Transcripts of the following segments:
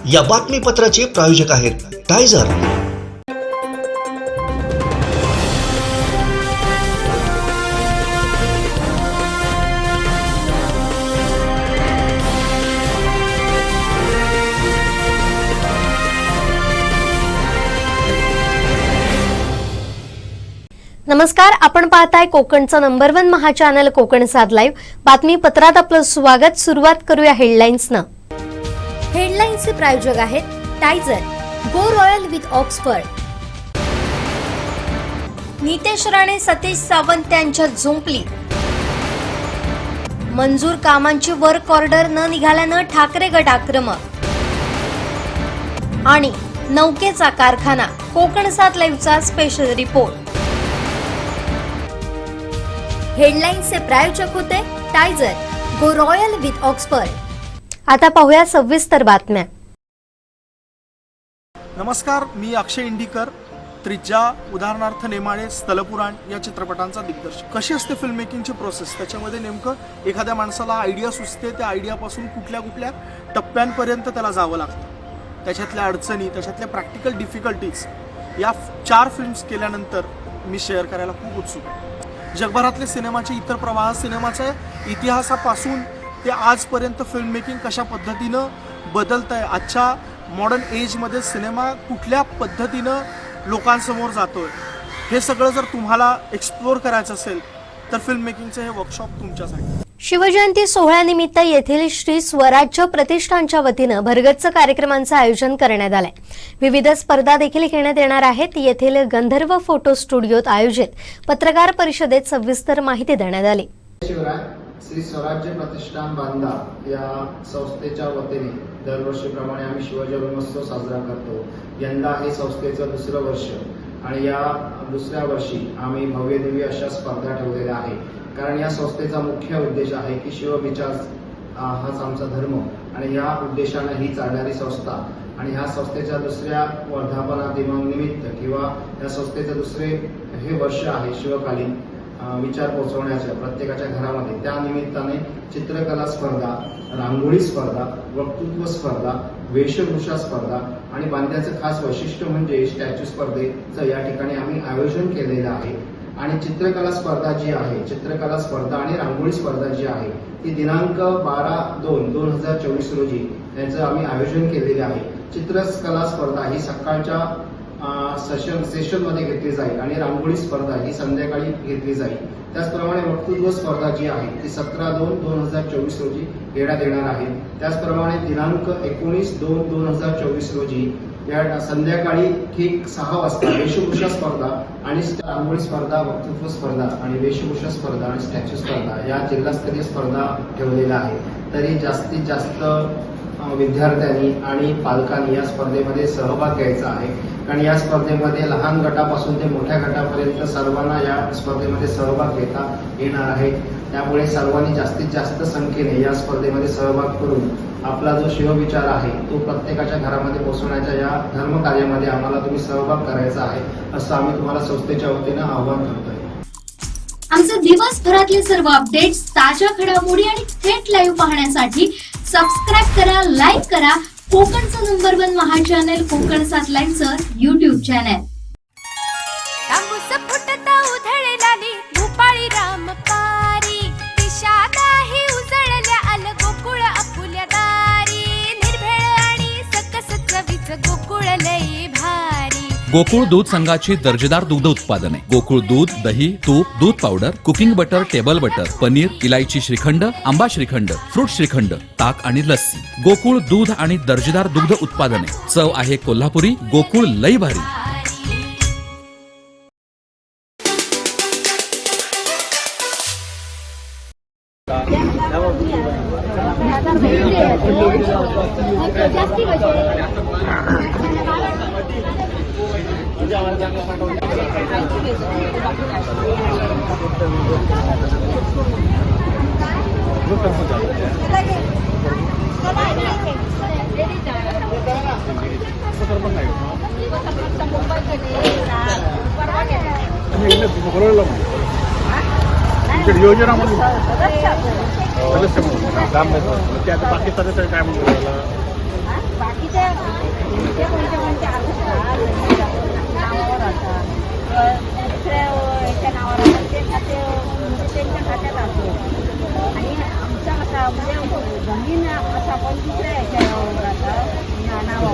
या बातमीपत्राचे प्रायोजक आहेत टायझर। नमस्कार, आपण पाहताय कोकणचं नंबर 1 महा चॅनल कोकण साध लाईव्ह। बातमीपत्रात आपलं स्वागत। सुरुवात करूया हेडलाईन्सनं। हेडलाईन्सचे प्रायोजक आहेत टायझर, go royal with Oxford. Nitesh Rane, Satish Sawant यांच्यात झोंपली। मंजूर कामांची वर्क ऑर्डर न निघाल्यानं ठाकरे गट आक्रमक। आणि नौकेचा कारखाना, कोकण साध लाईव्हचा स्पेशल रिपोर्ट। हेडलाईन्सचे प्रायोजक होते टायझर, गो रॉयल विथ ऑक्सफर्ड। आता पाहूया सविस्तर बातम्या। नमस्कार, मी अक्षय इंडीकर। त्रिज्या, उदाहरणार्थ नेमाळे, स्थलपुराण या चित्रपटांचा दिग्दर्शक। कशी असते फिल्म मेकिंगची प्रोसेस, त्याच्यामध्ये नेमकं एखाद्या माणसाला आयडिया सुचते, त्या आयडियापासून कुठल्या कुठल्या टप्प्यांपर्यंत त्याला जावं लागतं, त्याच्यातल्या अडचणी, त्याच्यातल्या प्रॅक्टिकल डिफिकल्टीज, या 4 फिल्म्स केल्यानंतर मी शेअर करायला खूप उत्सुक आहे। जगभरातले सिनेमाचे इतर प्रवाह, सिनेमाच्या इतिहासापासून ते आजपर्यंत फिल्म मेकिंग कशा पद्धतीनं बदलत आहे, आजच्या मॉडर्न एजमध्ये सिनेमा कुठल्या पद्धतीनं लोकांसमोर जातोय, हे सगळं जर तुम्हाला एक्सप्लोर करायचं असेल तर फिल्म मेकिंगचं हे वर्कशॉप तुमच्यासाठी। शिवजयंती सोहळ्यानिमित्त येथील श्री स्वराज्य प्रतिष्ठानच्या वतीनं भरगच्च कार्यक्रमांचं आयोजन करण्यात आलंय। विविध स्पर्धा देखील घेण्यात येणार आहेत। येथील गंधर्व फोटो स्टुडिओत आयोजित पत्रकार परिषदेत सविस्तर माहिती देण्यात आली। श्री स्वराज्य प्रतिष्ठान बांदा या संस्थेच्या वतीने दरवर्षीप्रमाणे आम्ही शिवजयंती महोत्सव साजरा करतो। यंदा हे संस्थेचं 2रं वर्ष आणि या 2ऱ्या वर्षी आम्ही भव्य दिव्य अशा स्पर्धा ठेवलेल्या आहे। कारण या संस्थेचा मुख्य उद्देश आहे की शिवविचार हाच आमचा धर्म आणि या उद्देशाने ही चालणारी संस्था आणि ह्या संस्थेच्या 2ऱ्या वर्धापनादिनानिमित्त किंवा या संस्थेचं 2रे हे वर्ष आहे शिवकालीन विचार पोहोचवण्याच्या प्रत्येकाच्या घरामध्ये, त्या निमित्ताने चित्रकला स्पर्धा, रांगोळी स्पर्धा, वक्तृत्व स्पर्धा, वेशभूषा स्पर्धा आणि बांद्याचं खास वैशिष्ट्य म्हणजे स्टॅच्यू स्पर्धेचं या ठिकाणी आम्ही आयोजन केलेलं आहे। आणि चित्रकला स्पर्धा जी आहे, चित्रकला स्पर्धा आणि रांगोळी स्पर्धा जी आहे ती दिनांक 12/2/2024 रोजी याचं आम्ही आयोजन केलेले आहे। चित्रकला स्पर्धा ही सकाळच्या सेशनमध्ये घेतली जाईल आणि रांगोळी स्पर्धा ही संध्याकाळी घेतली जाईल। त्याचप्रमाणे वक्तृत्व स्पर्धा जी आहे ती 17/2/2024 रोजी घेण्यात येणार आहे। त्याचप्रमाणे दिनांक 19/2/2024 रोजी या संध्याकाळी ठीक 6 वाजता वेशभूषा स्पर्धा आणि रांगोळी स्पर्धा, वक्तृत्व स्पर्धा आणि वेशभूषा स्पर्धा आणि स्टॅच्यू स्पर्धा या जिल्हास्तरीय स्पर्धा ठेवलेल्या आहेत। तरी जास्तीत जास्त विद्यार्थ्यांनी आणि पालकांनी या स्पर्धेमध्ये सहभाग घ्यायचा आहे। कारण या स्पर्धेमध्ये लहान गटापासून ते मोठ्या गटापर्यंत सर्वांना या स्पर्धेमध्ये सहभाग घेता येणार आहे। त्यामुळे सर्वांनी जास्तीत जास्त संख्येने या स्पर्धेमध्ये सहभाग करून आपला जो शिवविचार आहे तो प्रत्येकाच्या घरामध्ये पोहोचवण्याच्या या धर्म कार्यामध्ये आम्हाला तुम्ही सहभाग करायचा आहे, असं आम्ही तुम्हाला संस्थेच्या वतीनं आवाहन करतोय। आमचे दिवसभरातले सर्व अपडेट्स, ताज्या घडामोडी आणि थेट लाईव्ह पाहण्यासाठी सबस्क्राइब करा, लाईक करा कोकणचं नंबर 1 महा चॅनल कोकण साध लाईव्हचं YouTube चॅनल। भूपाळी रामपारी दिशादाही उजळल्या आल गोकुळ आपुल्या दारी, निर्भेळ आणि सकस चवीचं गोकुळ लई भारी। गोकुळ दूध संघाची दर्जेदार दुग्ध उत्पादने, गोकुळ दूध, दही, तूप, दूध powder, cooking butter, table butter, paneer, इलायची श्रीखंड, आंबा श्रीखंड, फ्रूट श्रीखंड, ताक आणि लस्सी। गोकुळ दूध आणि दर्जेदार दुग्ध उत्पादने, चव आहे कोल्हापुरी, गोकुळ लई भारी। योजना म्हणून सदस्य म्हणून काम नाही, ते आता बाकी सदस्य काय म्हणतात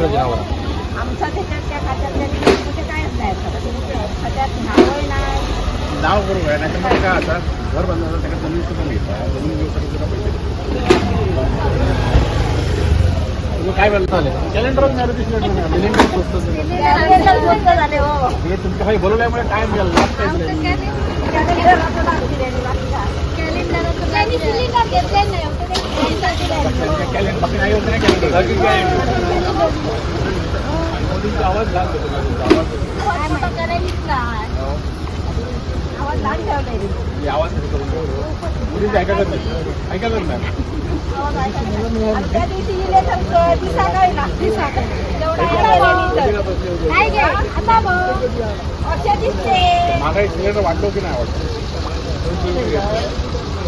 चित्रपटाच्या नावाला आमचा त्याच्यात त्या खात्यात कुठे कायच नाही खात्यात नावही नाही. नाव बरोबर आहे, नाही तर मग काय आता घर बांधलं त्याला जमीन सुद्धा मिळतात, जमीन घेऊसाठी सुद्धा पैसे तुम्ही काय बोलता आले कॅलेंडर मिलिंडर स्वस्त झाले हो. हे तुमच्या काही बोलवल्यामुळे काय मिळालं लाभ काय मिळालं त्यांनी सिलेंडर घेतले नाही कॅलेंडर बाकी नाही होत नाही कॅलेंडर मोदींचा आवाज लहान होतो आवाज लहान ठेवले आवाज करून मुलींचं ऐकायला नाही ऐकायला नाही त्या दिवशी इले तर दिसा काय ना दिसा काय घे आता मग असे दिसते महागाई सिलेंडर वाढलो की नाही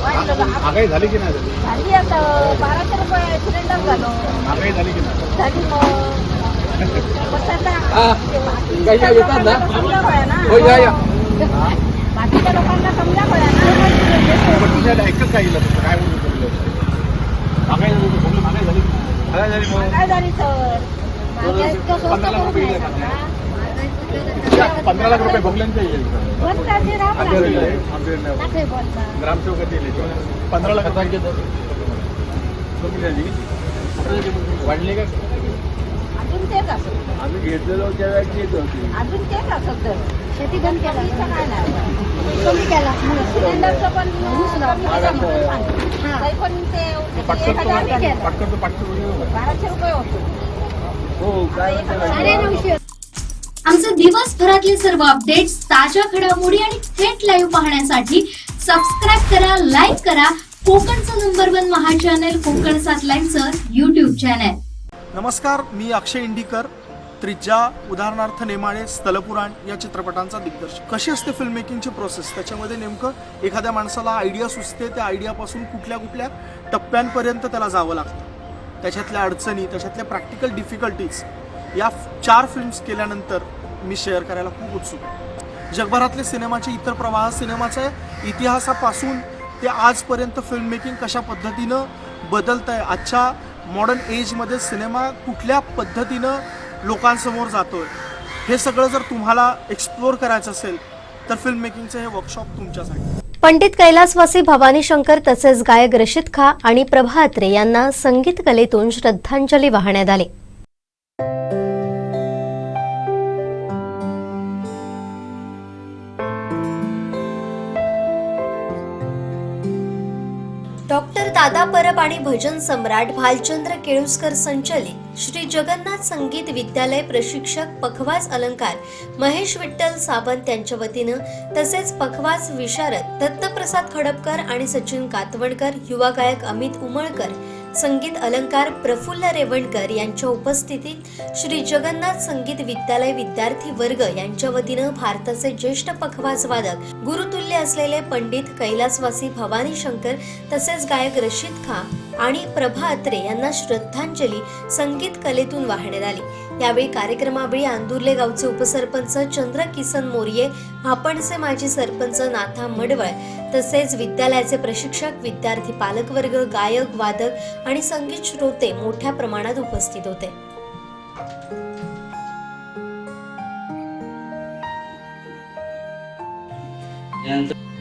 महागाई झाली की नाही झाली आता 1200 रुपये सिलेंडर झालो महागाई झाली की नाही झाली मग बाकीच्या लोकांना समजा पडा ना ऐकत काय गेलं काय बोलू महागाई झाली सगळी महागाई झाली काय झाली सर 15 लाख रुपये भोगल्यांचे येईल ग्रामसेवकाचे येईल 15 लाख कमी झाली वाढले का अजून तेच असत आम्ही घेतलेलो त्या वेळेची येत होती अजून तेच असत तर शेती बंद केला काय नाही केला सिलेंडरचं पण पण ते 1200 रुपये होतो हो काय आमचे दिवसभरातले सर्व अपडेट्स, ताज्या घडामोडी आणि थेट लाईव्ह पाहण्यासाठी सबस्क्राईब करा, लाईक करा कोकणचं नंबर 1 महा चॅनल कोकण 7 लाईव्हचं युट्यूब चॅनल. नमस्कार, मी अक्षय इंडीकर. त्रिज्या, उदाहरणार्थ नेमाळे, स्थलपुराण या चित्रपटांचा दिग्दर्शक. कशी असते फिल्म मेकिंगची प्रोसेस, त्याच्यामध्ये नेमकं एखाद्या माणसाला आयडिया सुचते, त्या आयडियापासून कुठल्या कुठल्या टप्प्यांपर्यंत त्याला जावं लागतं, त्याच्यातल्या अडचणी, त्याच्यातल्या प्रॅक्टिकल डिफिकल्टीज या 4 फिल्म्स केल्यानंतर मी शेअर करायला खूप उत्सुक आहे. जगभरातले सिनेमाचे इतर प्रवाह, सिनेमाच्या इतिहासापासून ते आजपर्यंत फिल्म मेकिंग कशा पद्धतीनं बदलत आहे, आजच्या मॉडर्न एजमध्ये सिनेमा कुठल्या पद्धतीनं लोकांसमोर जातोय, हे सगळं जर तुम्हाला एक्सप्लोअर करायचं असेल तर फिल्म मेकिंगचं हे वर्कशॉप तुमच्यासाठी. पंडित कैलासवासी भवानी शंकर तसेच गायक रशीद खां आणि प्रभा अत्रे यांना संगीत कलेतून श्रद्धांजली वाहण्यात आली. डॉक्टर दादा परब आणि भजन सम्राट भालचंद्र केळुसकर संचलित श्री जगन्नाथ संगीत विद्यालय प्रशिक्षक पखवाज अलंकार महेश विठ्ठल सावंत यांच्या वतीनं तसेच पखवाज विशारद दत्तप्रसाद खडपकर आणि सचिन कातवणकर, युवा गायक अमित उमळकर, संगीत अलंकार प्रफुल्ल रेवणकर यांच्या उपस्थितीत श्री जगन्नाथ संगीत विद्यालय विद्यार्थी वर्ग यांच्या वतीनं भारताचे ज्येष्ठ पखवाज वादक गुरुतुल्य असलेले पंडित कैलासवासी भवानी शंकर तसेच गायक रशीद खां आणि प्रभा अत्रे यांना श्रद्धांजली संगीत कलेतून वाहण्यात आली. यावेळी कार्यक्रमावेळी आंदुर्ले गावचे उपसरपंच चंद्रकिसन मोर्ये, भापणचे माजी सरपंच नाथा मडवळ तसेच विद्यालयाचे प्रशिक्षक, विद्यार्थी पालकवर्ग, गायक, वादक आणि संगीत श्रोते मोठ्या प्रमाणात उपस्थित होते.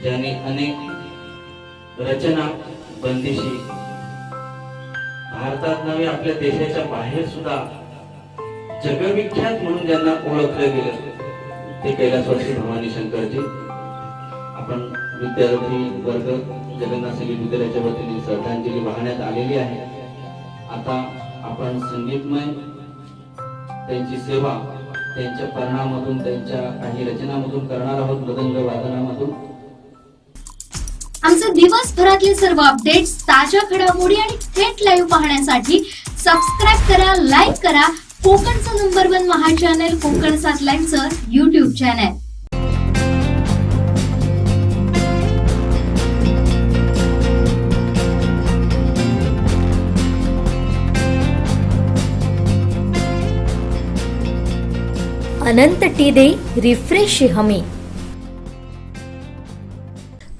ज्यांनी अनेक रचना बंदिशी भारतात नव्हे आपल्या देशाच्या बाहेर सुद्धा जगविख्यात म्हणून ज्यांना ओळखलं गेलं ते कैलासवासी भवानी शंकरजी. आपण विद्यार्थी वर्ग जगन्नाथ संगीत विद्यालयाच्या वतीने श्रद्धांजली वाहण्यात आलेली आहे. आता आपण संगीतमय त्यांची सेवा त्यांच्या परिणामातून, त्यांच्या काही रचनामधून करणार आहोत, मृदंग वादनामधून. आमचे दिवसभरातले सर्व अपडेट्स, ताज्या घडामोडी आणि थेट लाईव्ह पाहण्यासाठी सबस्क्राईब करा, लाईक करा कोकणचं नंबर 1 महा चॅनल कोकण 7 लाईव्हचं युट्यूब चॅनल. अनंत टी दे रिफ्रेश हमी.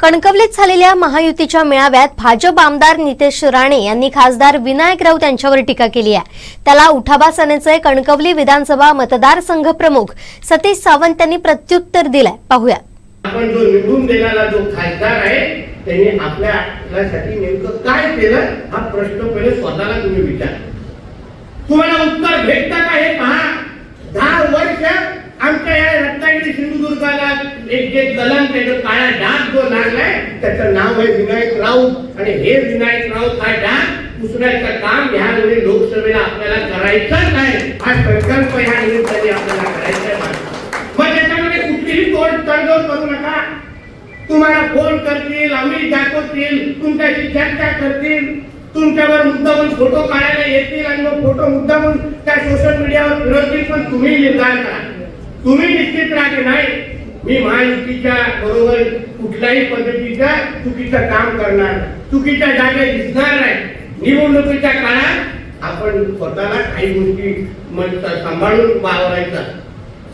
कणकवलीत झालेल्या महायुतीच्या मेळाव्यात भाजप आमदार नितेश राणे यांनी खासदार विनायक राऊत यांच्यावर टीका केली आहे. त्याला उठाबा सेनेचे कणकवली विधानसभा मतदारसंघ प्रमुख सतीश सावंत यांनी प्रत्युत्तर दिलंय. पाहूया. आपण जो निवडून देणारा जो खासदार आहे त्यांनी आपल्यासाठी नेमकं काय केलं हा प्रश्न पहिले स्वतःला तुम्ही विचारा. तुम्हाला उत्तर भेटतं का हे पहा. 10 वर्ष आमच्या या रत्नागिरी सिंधुदुर्गाला एक जे दलन त्याचं काळा डाग जो लागलाय त्याचं नाव आहे विनायक राऊत. आणि हे विनायक राऊत हा डाग पुसण्याचं काम ह्यावेळी लोकसभेला आपल्याला करायचं नाही. हा संकल्प ह्या निमित्ताने आपल्याला करायचा आहे. मग त्याच्यामध्ये कुठलीही तडजोड करू नका. तुम्हाला फोन करतील, आम्ही दाखवतील, तुमच्याशी चर्चा करतील, तुमच्यावर मुद्दामून फोटो काढायला येतील आणि मग फोटो मुद्दामून त्या सोशल मीडियावर फिरवतील. पण तुम्ही निर्धार करा. तुम्ही निश्चित राहा नाही मी महायुतीच्या बरोबर कुठल्याही पद्धतीचं चुकीचं काम करणार, चुकीच्या जागे दिसणार नाही. निवडणुकीच्या काळात आपण स्वतःला काही गोष्टी सांभाळून वावरायचं.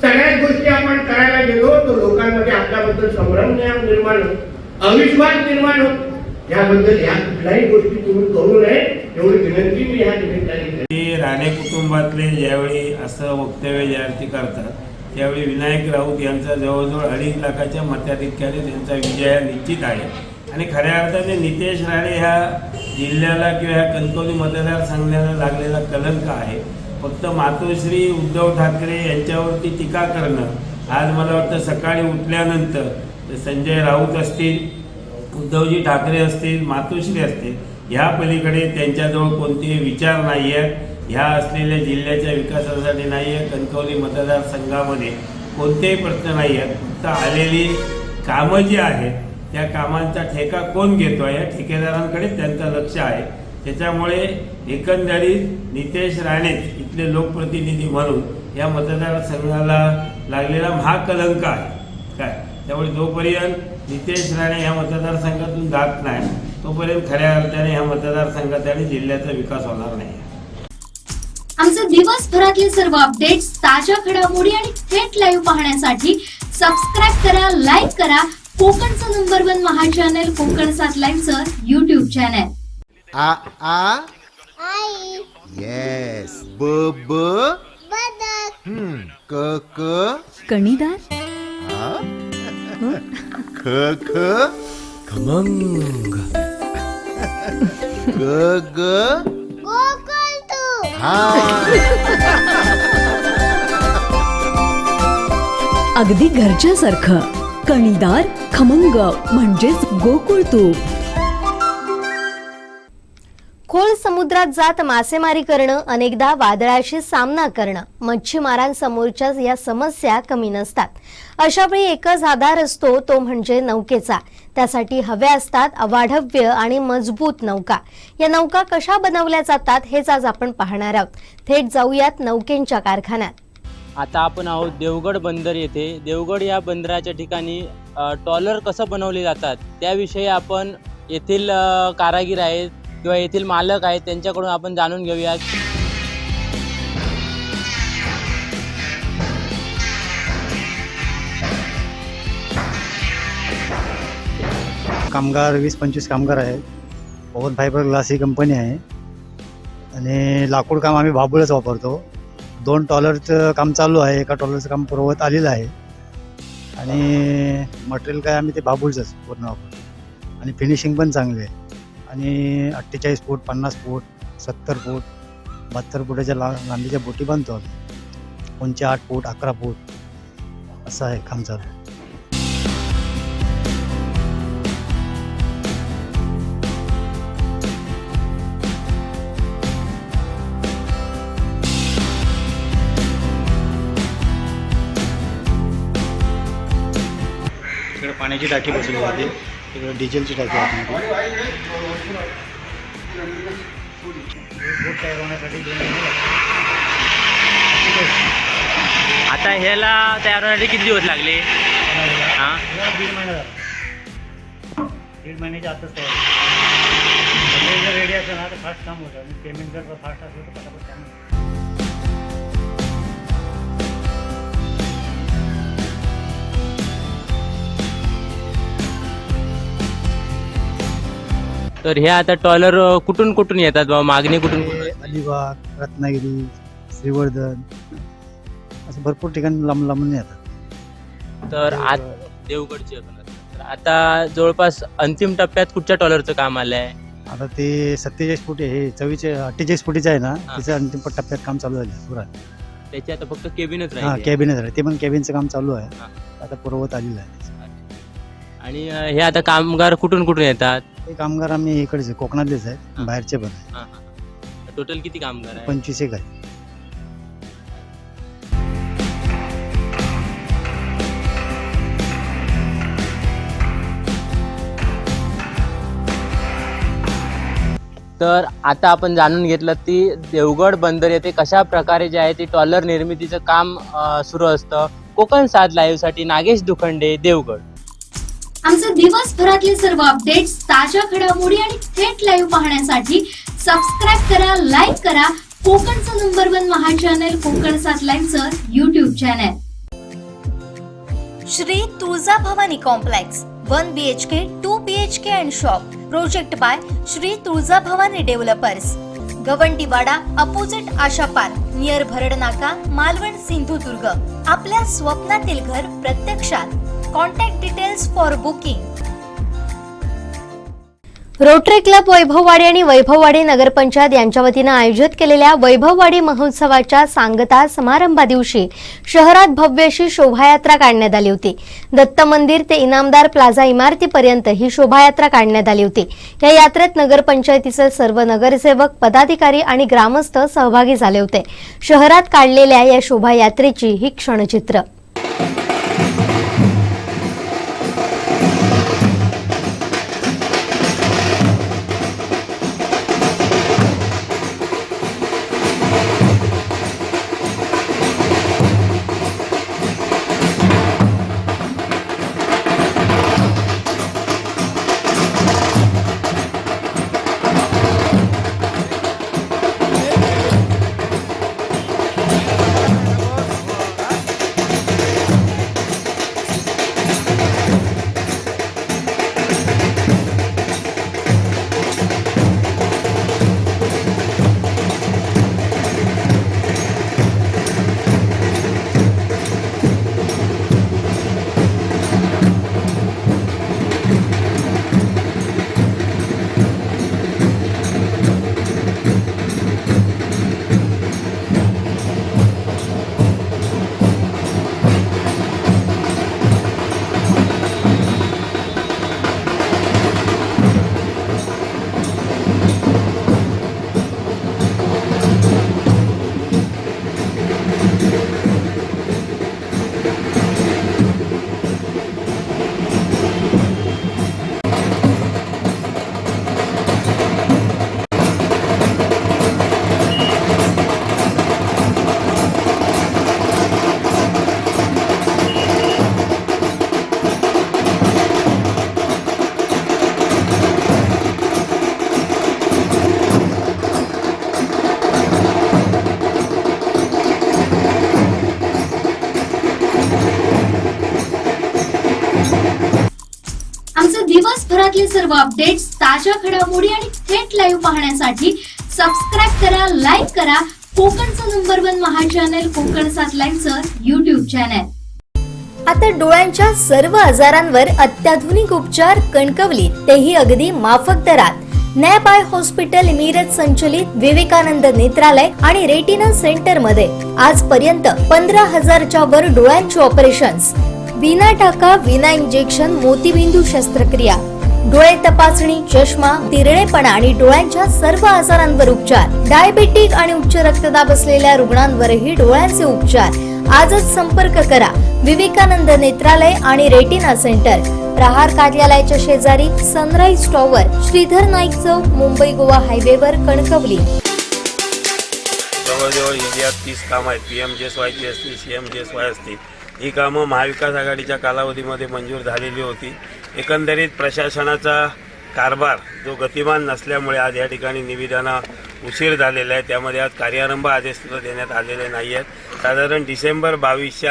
सगळ्याच गोष्टी आपण करायला गेलो तर लोकांमध्ये आपल्याबद्दल संभ्रम निर्माण होतो, अविश्वास निर्माण होतो. याबद्दल ह्या कुठल्याही गोष्टी तुम्ही करू नये एवढी विनंती मी ह्या निमित्ताने करते. राणे कुटुंबातले ज्यावेळी असं वक्तव्य जाहीर करतात त्यावेळी विनायक राऊत यांचा जवळजवळ 2.5 लाखाच्या मताधिक्याने त्यांचा विजय निश्चित आहे. आणि खऱ्या अर्थाने नितेश राणे ह्या जिल्ह्याला किंवा ह्या कणकवली मतदारसंघाला लागलेला कलंक आहे. फक्त मातोश्री उद्धव ठाकरे यांच्यावरती टीका करणं, आज मला वाटतं सकाळी उठल्यानंतर संजय राऊत असतील, उद्धवजी ठाकरे असतील, मातोश्री असतील, ह्या पलीकडे त्यांच्याजवळ कोणतेही विचार नाही आहेत. ह्या असलेल्या जिल्ह्याच्या विकासासाठी नाही आहे. कणकवली मतदारसंघामध्ये कोणतेही प्रश्न नाही आहेत. फक्त आलेली कामं जी आहेत त्या कामांचा ठेका कोण घेतो आहे या ठेकेदारांकडे त्यांचं लक्ष आहे. त्याच्यामुळे एकंदरीत नितेश राणे इथले लोकप्रतिनिधी म्हणून या मतदारसंघाला लागलेला महाकलंक आहे काय. त्यामुळे जोपर्यंत नितेश राणे या मतदारसंघातून जात नाही तोपर्यंत खऱ्या अर्थाने ह्या मतदारसंघात आणि जिल्ह्याचा विकास होणार नाही. आमचे दिवसभरातले सर्व अपडेट्स, ताज्या घडामोडी आणि थेट लाईव्ह पाहण्यासाठी सबस्क्राईब करा, लाईक करा कोकणचं नंबर 1 महा चॅनल कोकण 7 लाईव्हचं YouTube चॅनल. आ आ आई येस ब ब बदक क क कणीदार, ख ख खमंग ग ग गोकुळ अगदी घरच्यासारखं. कणीदार, खमंग म्हणजेच गोकुळ तूप. खोल समुद्रात जात मासेमारी करणं, अनेकदा वादळाशी सामना करणं, मच्छीमारांसमोरच्या या समस्या कमी नसतात. अशावेळी एकच आधार असतो तो म्हणजे नौकेचा. त्यासाठी हव्या असतात अवाढव्य आणि मजबूत नौका. या नौका कशा बनवल्या जातात हेच आज आपण पाहणार आहोत. थेट जाऊयात नौकेंच्या कारखान्यात. आता आपण आहोत देवगड बंदर येथे. देवगड या बंदराच्या ठिकाणी टॉलर कसं बनवले जातात त्याविषयी आपण येथील कारागीर आहेत किंवा येथील मालक आहेत त्यांच्याकडून आपण जाणून घेऊया. कामगार 20-25 कामगार आहेत. पवन फायबर ग्लास ही कंपनी आहे आणि लाकूड काम आम्ही बाबूळच वापरतो. 2 टॉलरचं काम चालू आहे, एका टॉलरचं काम पुरवत आलेलं आहे आणि मटेरियल काय आम्ही ते बाबूळचंच पूर्ण वापरतो आणि फिनिशिंग पण चांगली आहे. आणि 48 फूट, 50 फूट, 70 फूट, 72 फुटाच्या लांबीच्या बोटी बांधतो आम्ही. उंची 8 फूट, 11 फूट असं आहे काम चालू. इकडे पाण्याची टाकी बसवली जाते, तिकडे डिझेलची टाकी आहे. आता ह्याला तयार होण्यासाठी किती दिवस लागले? हां, 1.5 महिना झाला. 1.5 महिन्याच्या आतच तयार. जर रेडी असेल ना तर फास्ट काम होतं आणि पेमेंट जर फास्ट असेल तर पटापट काम होतं. तर हे आता टॉलर कुठून कुठून येतात बाबा, मागणी कुठून कुठून? अलिबाग, रत्नागिरी, श्रीवर्धन असं भरपूर ठिकाणी लांब लांबून येतात. तर देवगडची आपण आता. तर आता जवळपास अंतिम टप्प्यात कुठच्या टॉलरचं काम आलंय? आता ते 47 फुटी हे 48 फुटीचं आहे ना, तिचं अंतिम टप्प्यात काम चालू झालं पुरा. त्याची आता फक्त केबिनच हा राहील. कॅबिनेट आहे, ते पण कॅबिनचं काम चालू आहे, आता पुरवत आलेलं आहे. आणि हे आता कामगार कुठून कुठून येतात? हे कामगार आम्ही इकडचे कोकणातलेच आहेत, बाहेरचे पण आहे. टोटल किती कामगार आहे? 25 एक आहे. तर आता आपण जाणून घेतलं ती देवगड बंदर येथे कशा प्रकारे जे आहे ती टॉलर निर्मितीचं काम सुरू असतं. कोकण 7 लाईव्ह साठी नागेश दुखंडे, देवगड. आमचे दिवसभरातले सर्व अपडेट्स, ताज्या घडामोडी आणि थेट लाईव्ह पाहण्यासाठी सबस्क्राईब करा, लाईक करा कोकणचं नंबर 1 महा चॅनल कोकण 7 लाईव्हचं YouTube channel. Shri Tuljabhavani complex 1 BHK 2 BHK and shop. Project by Shri Tuljabhavani developers. Gawandiwada opposite Asha park, near Bharad Naka, Malvan, Sindhudurg. आपल्या स्वप्नातील घर प्रत्यक्षात. Contact details for booking. Rotary club Vaibhavwadi आणि वैभववाडी नगरपंचायत यांच्या वतीनं आयोजित केलेल्या वैभववाडी महोत्सवाच्या सांगता समारंभा दिवशी शहरात भव्य अशी शोभायात्रा काढण्यात आली होती. दत्त मंदिर ते इनामदार प्लाझा इमारतीपर्यंत ही शोभायात्रा काढण्यात आली होती. या यात्रेत नगरपंचायतीचे सर्व नगरसेवक, पदाधिकारी आणि ग्रामस्थ सहभागी झाले होते. शहरात काढलेल्या या शोभायात्रेची ही क्षणचित्र. दिवसभरातले सर्व अपडेट्स, ताज्या घडामोडी आणि थेट लाईव्ह पाहण्यासाठी सबस्क्राईब करा, लाईक करा कोकणचं नंबर 1 महा चॅनल कोकण 7 लाईव्हचं युट्यूब चॅनल. आता डोळ्यांच्या सर्व आजारांवर अत्याधुनिक उपचार कणकवलीत, तेही अगदी माफक दरात. नॅप आय हॉस्पिटल मिरज संचलित विवेकानंद नेत्रालय आणि रेटिना सेंटर मध्ये आजपर्यंत 15,000च्या वर डोळ्यांची ऑपरेशन्स. विना टाका, विना इंजेक्शन, मोतीबिंदू शस्त्रक्रिया, डोळे तपासणी, चष्मा, तिरळेपणा आणि डोळ्यांच्या सर्व आजारांवर उपचार. डायबेटिक आणि उच्च रक्तदाब असलेल्या रुग्णांवरही डोळ्यांचे उपचार. आजच संपर्क करा विवेकानंद नेत्रालय आणि रेटिना सेंटर, प्रहार कार्यालयाच्या शेजारी, सनराईज टॉवर, श्रीधर नाईक चौक, मुंबई गोवा हायवेवर, कणकवली. जवळजवळ इंडियात 30 कामं आहेत. PMJSYची असतील, CMJSY असतील. ही कामं महाविकास आघाडीच्या कालावधीमध्ये मंजूर झालेली होती. एकंदरीत प्रशासनाचा कारभार जो गतिमान नसल्यामुळे आज या ठिकाणी निविदांना उशीर झालेला आहे. त्यामध्ये आज कार्यारंभ आदेश सुद्धा देण्यात आलेले नाही आहेत. साधारण डिसेंबर 22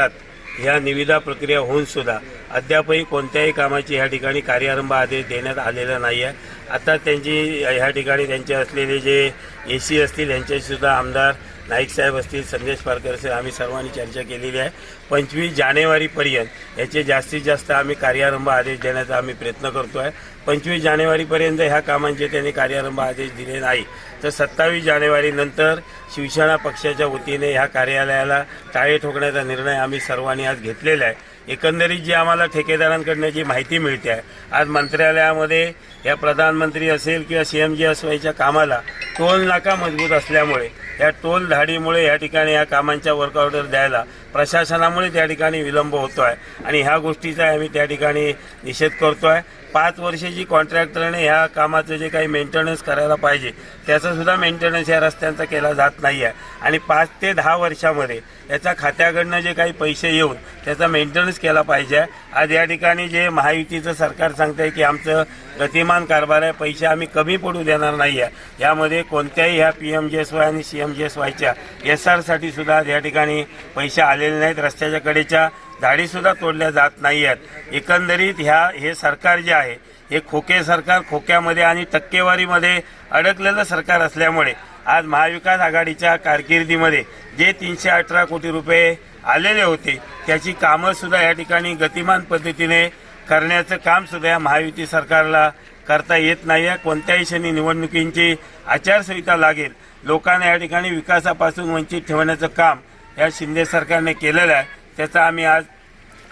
ही ह्या निविदा प्रक्रिया होऊन सुद्धा अद्यापही कोणत्याही कामाची ह्या ठिकाणी कार्यारंभ आदेश देण्यात आलेला नाही आहे. आता त्यांची ह्या ठिकाणी त्यांचे असलेले जे AC असतील यांच्याशी सुद्धा आमदार नाईक साहेब असतील, संदेश पारकर साहेब, आम्ही सर्वांनी चर्चा केलेली आहे. 25 जानेवारीपर्यंत याचे जास्तीत जास्त आम्ही कार्यारंभ आदेश देण्याचा आम्ही प्रयत्न करतो आहे. 25 जानेवारीपर्यंत ह्या कामांचे त्यांनी कार्यारंभ आदेश दिले नाही तर 27 जानेवारीनंतर शिवसेना पक्षाच्या वतीने ह्या कार्यालयाला टाळे ठोकण्याचा निर्णय आम्ही सर्वांनी आज घेतलेला आहे. एकंदरीत जी आम्हाला ठेकेदारांकडनं जी माहिती मिळते आहे, आज मंत्रालयामध्ये या प्रधानमंत्री असेल किंवा CMGSYच्या कामाला टोल नाका मजबूत असल्यामुळे या टोल धाडीमुळे या ठिकाणी या कामांच्या वर्क ऑर्डर द्यायला प्रशासनामुळे त्या ठिकाणी विलंब होतो आहे आणि ह्या गोष्टीचा आम्ही त्या ठिकाणी निषेध करतो आहे. 5 वर्षाची कॉन्ट्रॅक्टरने ह्या कामाचं जे काही मेंटेनन्स करायला पाहिजे त्याचा सुद्धा मेंटेनन्स या रस्त्यांचा केला जात नाही आहे आणि 5 ते 10 वर्षामध्ये याचा खात्याकडनं जे काही पैसे येऊन त्याचा मेंटेनन्स केला पाहिजे. आज या ठिकाणी जे महायुतीचं सरकार सांगतं आहे की आमचं गतिमान कारभार आहे, पैसे आम्ही कमी पडू देणार नाही आहे. यामध्ये कोणत्याही ह्या PMGSY आणि CMGSYच्या SRसाठी सुद्धा या ठिकाणी पैसे आलेले नाहीत. रस्त्याच्या कडेच्या झाडीसुद्धा तोडल्या जात नाही आहेत. एकंदरीत हे सरकार जे आहे हे खोके सरकार, खोक्यामध्ये आणि टक्केवारीमध्ये अडकलेलं सरकार असल्यामुळे आज महाविकास आघाडीच्या कारकिर्दीमध्ये जे 318 कोटी रुपये आलेले होते त्याची कामंसुद्धा या ठिकाणी गतिमान पद्धतीने करण्याचं कामसुद्धा या महायुती सरकारला करता येत नाही आहे. कोणत्याही क्षणी निवडणुकींची आचारसंहिता लागेल, लोकांना या ठिकाणी विकासापासून वंचित ठेवण्याचं काम या शिंदे सरकारने केलेलं आहे. त्याचा आम्ही आज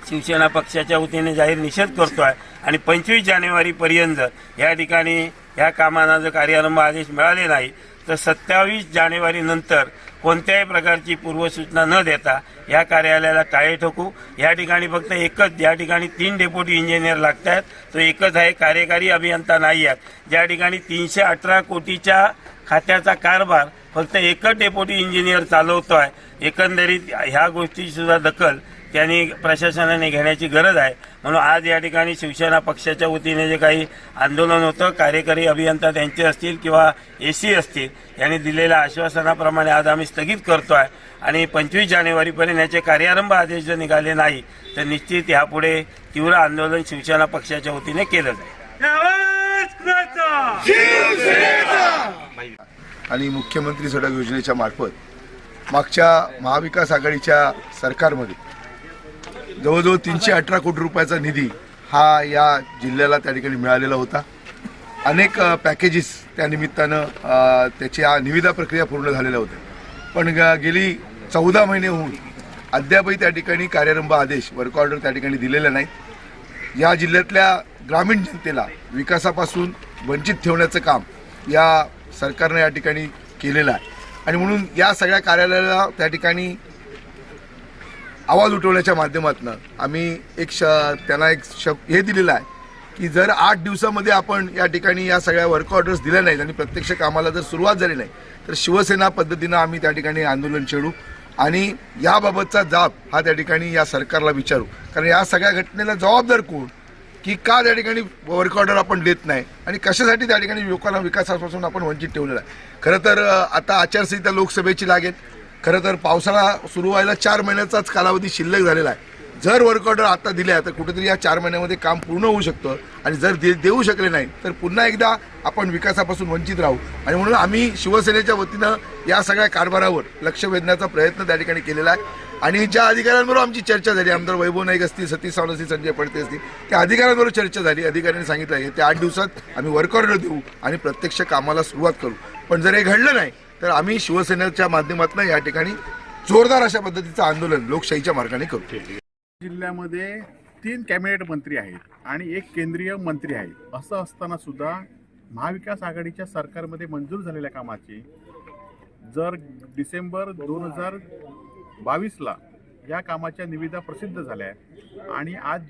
शिवसेना पक्षाच्या वतीने जाहीर निषेध करतो आहे आणि 25 जानेवारीपर्यंत या ठिकाणी ह्या कामांना जर कार्यारंभ आदेश मिळाले नाही तर 27 जानेवारीनंतर कोणत्याही प्रकारची पूर्वसूचना न देता या कार्यालयाला टाळे ठोकू. या ठिकाणी फक्त एकच, या ठिकाणी 3 डेप्युटी इंजिनियर लागत आहेत, तो एकच आहे, कार्यकारी अभियंता नाही आहेत. ज्या ठिकाणी 318 कोटीच्या खात्याचा कारभार फक्त एकच डेप्युटी इंजिनियर चालवतो आहे. एकंदरीत ह्या गोष्टीची सुद्धा दखल त्यांनी प्रशासनाने घेण्याची गरज आहे. म्हणून आज या ठिकाणी शिवसेना पक्षाच्या वतीने जे काही आंदोलन होतं, कार्यकारी अभियंता त्यांचे असतील किंवा AC असतील, यांनी दिलेल्या आश्वासनाप्रमाणे आज आम्ही स्थगित करतो आहे आणि 25 जानेवारीपर्यंत याचे कार्यारंभ आदेश जर निघाले नाही तर निश्चित यापुढे तीव्र आंदोलन शिवसेना पक्षाच्या वतीने केलं जाईल. आणि मुख्यमंत्री सडक योजनेच्या मार्फत मागच्या महाविकास आघाडीच्या सरकारमध्ये जवळजवळ 318 कोटी रुपयाचा निधी हा या जिल्ह्याला त्या ठिकाणी मिळालेला होता. अनेक पॅकेजेस त्या निमित्तानं त्याच्या निविदा प्रक्रिया पूर्ण झालेल्या होत्या, पण गेली 14 महिने होऊन अद्यापही त्या ठिकाणी कार्यारंभ आदेश, वर्क ऑर्डर त्या ठिकाणी दिलेला नाही. या जिल्ह्यातल्या ग्रामीण जनतेला विकासापासून वंचित ठेवण्याचं काम या सरकारने या ठिकाणी केलेलं आहे आणि म्हणून या सगळ्या कार्यालयाला त्या ठिकाणी आवाज उठवण्याच्या माध्यमातून आम्ही त्यांना हे दिलेलं आहे की जर 8 दिवसामध्ये आपण या ठिकाणी या सगळ्या वर्क ऑर्डर्स दिल्या नाहीत आणि प्रत्यक्ष कामाला जर सुरुवात झाली नाही तर शिवसेना पद्धतीनं आम्ही त्या ठिकाणी आंदोलन छेडू आणि याबाबतचा जाब हा त्या ठिकाणी या सरकारला विचारू. कारण या सगळ्या घटनेला जबाबदार कोण, की का त्या ठिकाणी वर्क ऑर्डर आपण देत नाही आणि कशासाठी त्या ठिकाणी लोकांना विकासापासून आपण वंचित ठेवलेलं आहे. खरं तर आता आचारसंहिता लोकसभेची लागेल. खरं तर पावसाळा सुरू व्हायला 4 महिन्याचाच कालावधी शिल्लक झालेला आहे. जर वर्क ऑर्डर आता दिल्या तर कुठेतरी या 4 महिन्यामध्ये काम पूर्ण होऊ शकतं आणि जर देऊ शकले नाही तर पुन्हा एकदा आपण विकासापासून वंचित राहू. आणि म्हणून आम्ही शिवसेनेच्या वतीनं या सगळ्या कारभारावर लक्ष वेधण्याचा प्रयत्न त्या ठिकाणी केलेला आहे आणि ज्या अधिकाऱ्यांबरोबर आमची चर्चा झाली, आमदार वैभव नाईक असतील, सतीश सावंत असतील, संजय पडते असतील, त्या अधिकाऱ्यांबरोबर चर्चा झाली. अधिकाऱ्यांनी सांगितलं आहे ते 8 दिवसात आम्ही वर्क ऑर्डर देऊ आणि प्रत्यक्ष कामाला सुरुवात करू. पण जर हे घडलं नाही तर आम्ही शिवसेनेच्या माध्यमातून या ठिकाणी जोरदार अशा पद्धतीचं आंदोलन लोकशाहीच्या मार्गाने करू. जिल्ह्यामध्ये 3 कॅबिनेट मंत्री आहेत आणि 1 केंद्रीय मंत्री आहेत. असं असताना सुद्धा महाविकास आघाडीच्या सरकारमध्ये मंजूर झालेल्या कामाची जर डिसेंबर 2022ला या कामाच्या निविदा प्रसिद्ध झाल्या आणि आज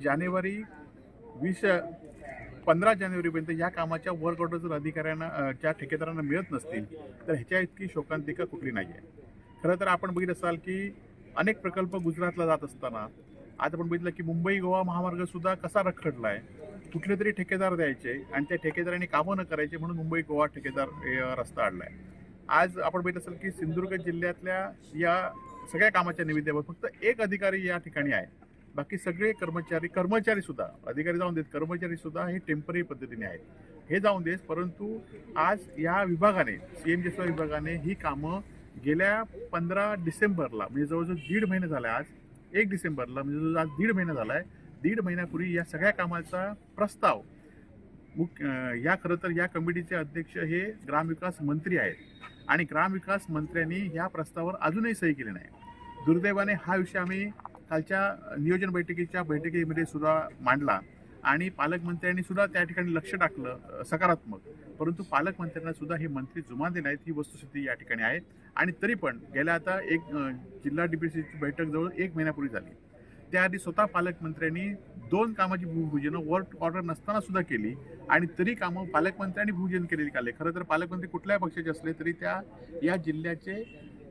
15 जानेवारीपर्यंत या कामाच्या वर्क ऑर्डर जर अधिकाऱ्यांना त्या ठेकेदारांना मिळत नसतील तर ह्याच्या इतकी शोकांतिका कुठली नाही आहे. खरं तर आपण बघितलं असाल की अनेक प्रकल्प गुजरातला जात असताना आज आपण बघितलं की मुंबई गोवा महामार्गसुद्धा कसा रखडला आहे. कुठले तरी ठेकेदार द्यायचे आणि त्या ठेकेदारांनी कामं न करायचे म्हणून मुंबई गोवा ठेकेदार रस्ता अडला आहे. आज आपण बघितलं असेल की सिंधुदुर्ग जिल्ह्यातल्या या सगळ्या कामाच्या निविदेवर फक्त 1 अधिकारी या ठिकाणी आहे बाकी सगळे कर्मचारी सुद्धा, अधिकारी जाऊन देत, कर्मचारी सुद्धा हे टेम्पररी पद्धतीने आहेत, हे जाऊन देत. परंतु आज या विभागाने, CMGS विभागाने ही कामं गेल्या 15 डिसेंबरला, म्हणजे जवळजवळ 1.5 महिने झाला, आज 1 डिसेंबरला म्हणजे जवळजवळ आज 1.5 महिना झाला आहे, 1.5 महिन्यापूर्वी या सगळ्या कामाचा प्रस्ताव या खरं तर या कमिटीचे अध्यक्ष हे ग्रामविकास मंत्री आहेत आणि ग्रामविकास मंत्र्यांनी या प्रस्तावावर अजूनही सही केली नाही. दुर्दैवाने हा विषय आम्ही कालच्या नियोजन बैठकीमध्ये सुद्धा मांडला आणि पालकमंत्र्यांनी सुद्धा त्या ठिकाणी लक्ष टाकलं सकारात्मक, परंतु पालकमंत्र्यांना सुद्धा हे मंत्री जुमानले नाहीत, ही वस्तुस्थिती या ठिकाणी आहे. आणि तरी पण गेल्या आता जिल्हा DPCची बैठक जवळ 1 महिन्यापूर्वी झाली, त्याआधी स्वतः पालकमंत्र्यांनी 2 कामाची भूमिपूजनं वर्क ऑर्डर नसताना सुद्धा केली आणि तरी कामं पालकमंत्र्यांनी भूमिपूजन केलेली काले. खरं तर पालकमंत्री कुठल्याही पक्षाचे असले तरी या जिल्ह्याचे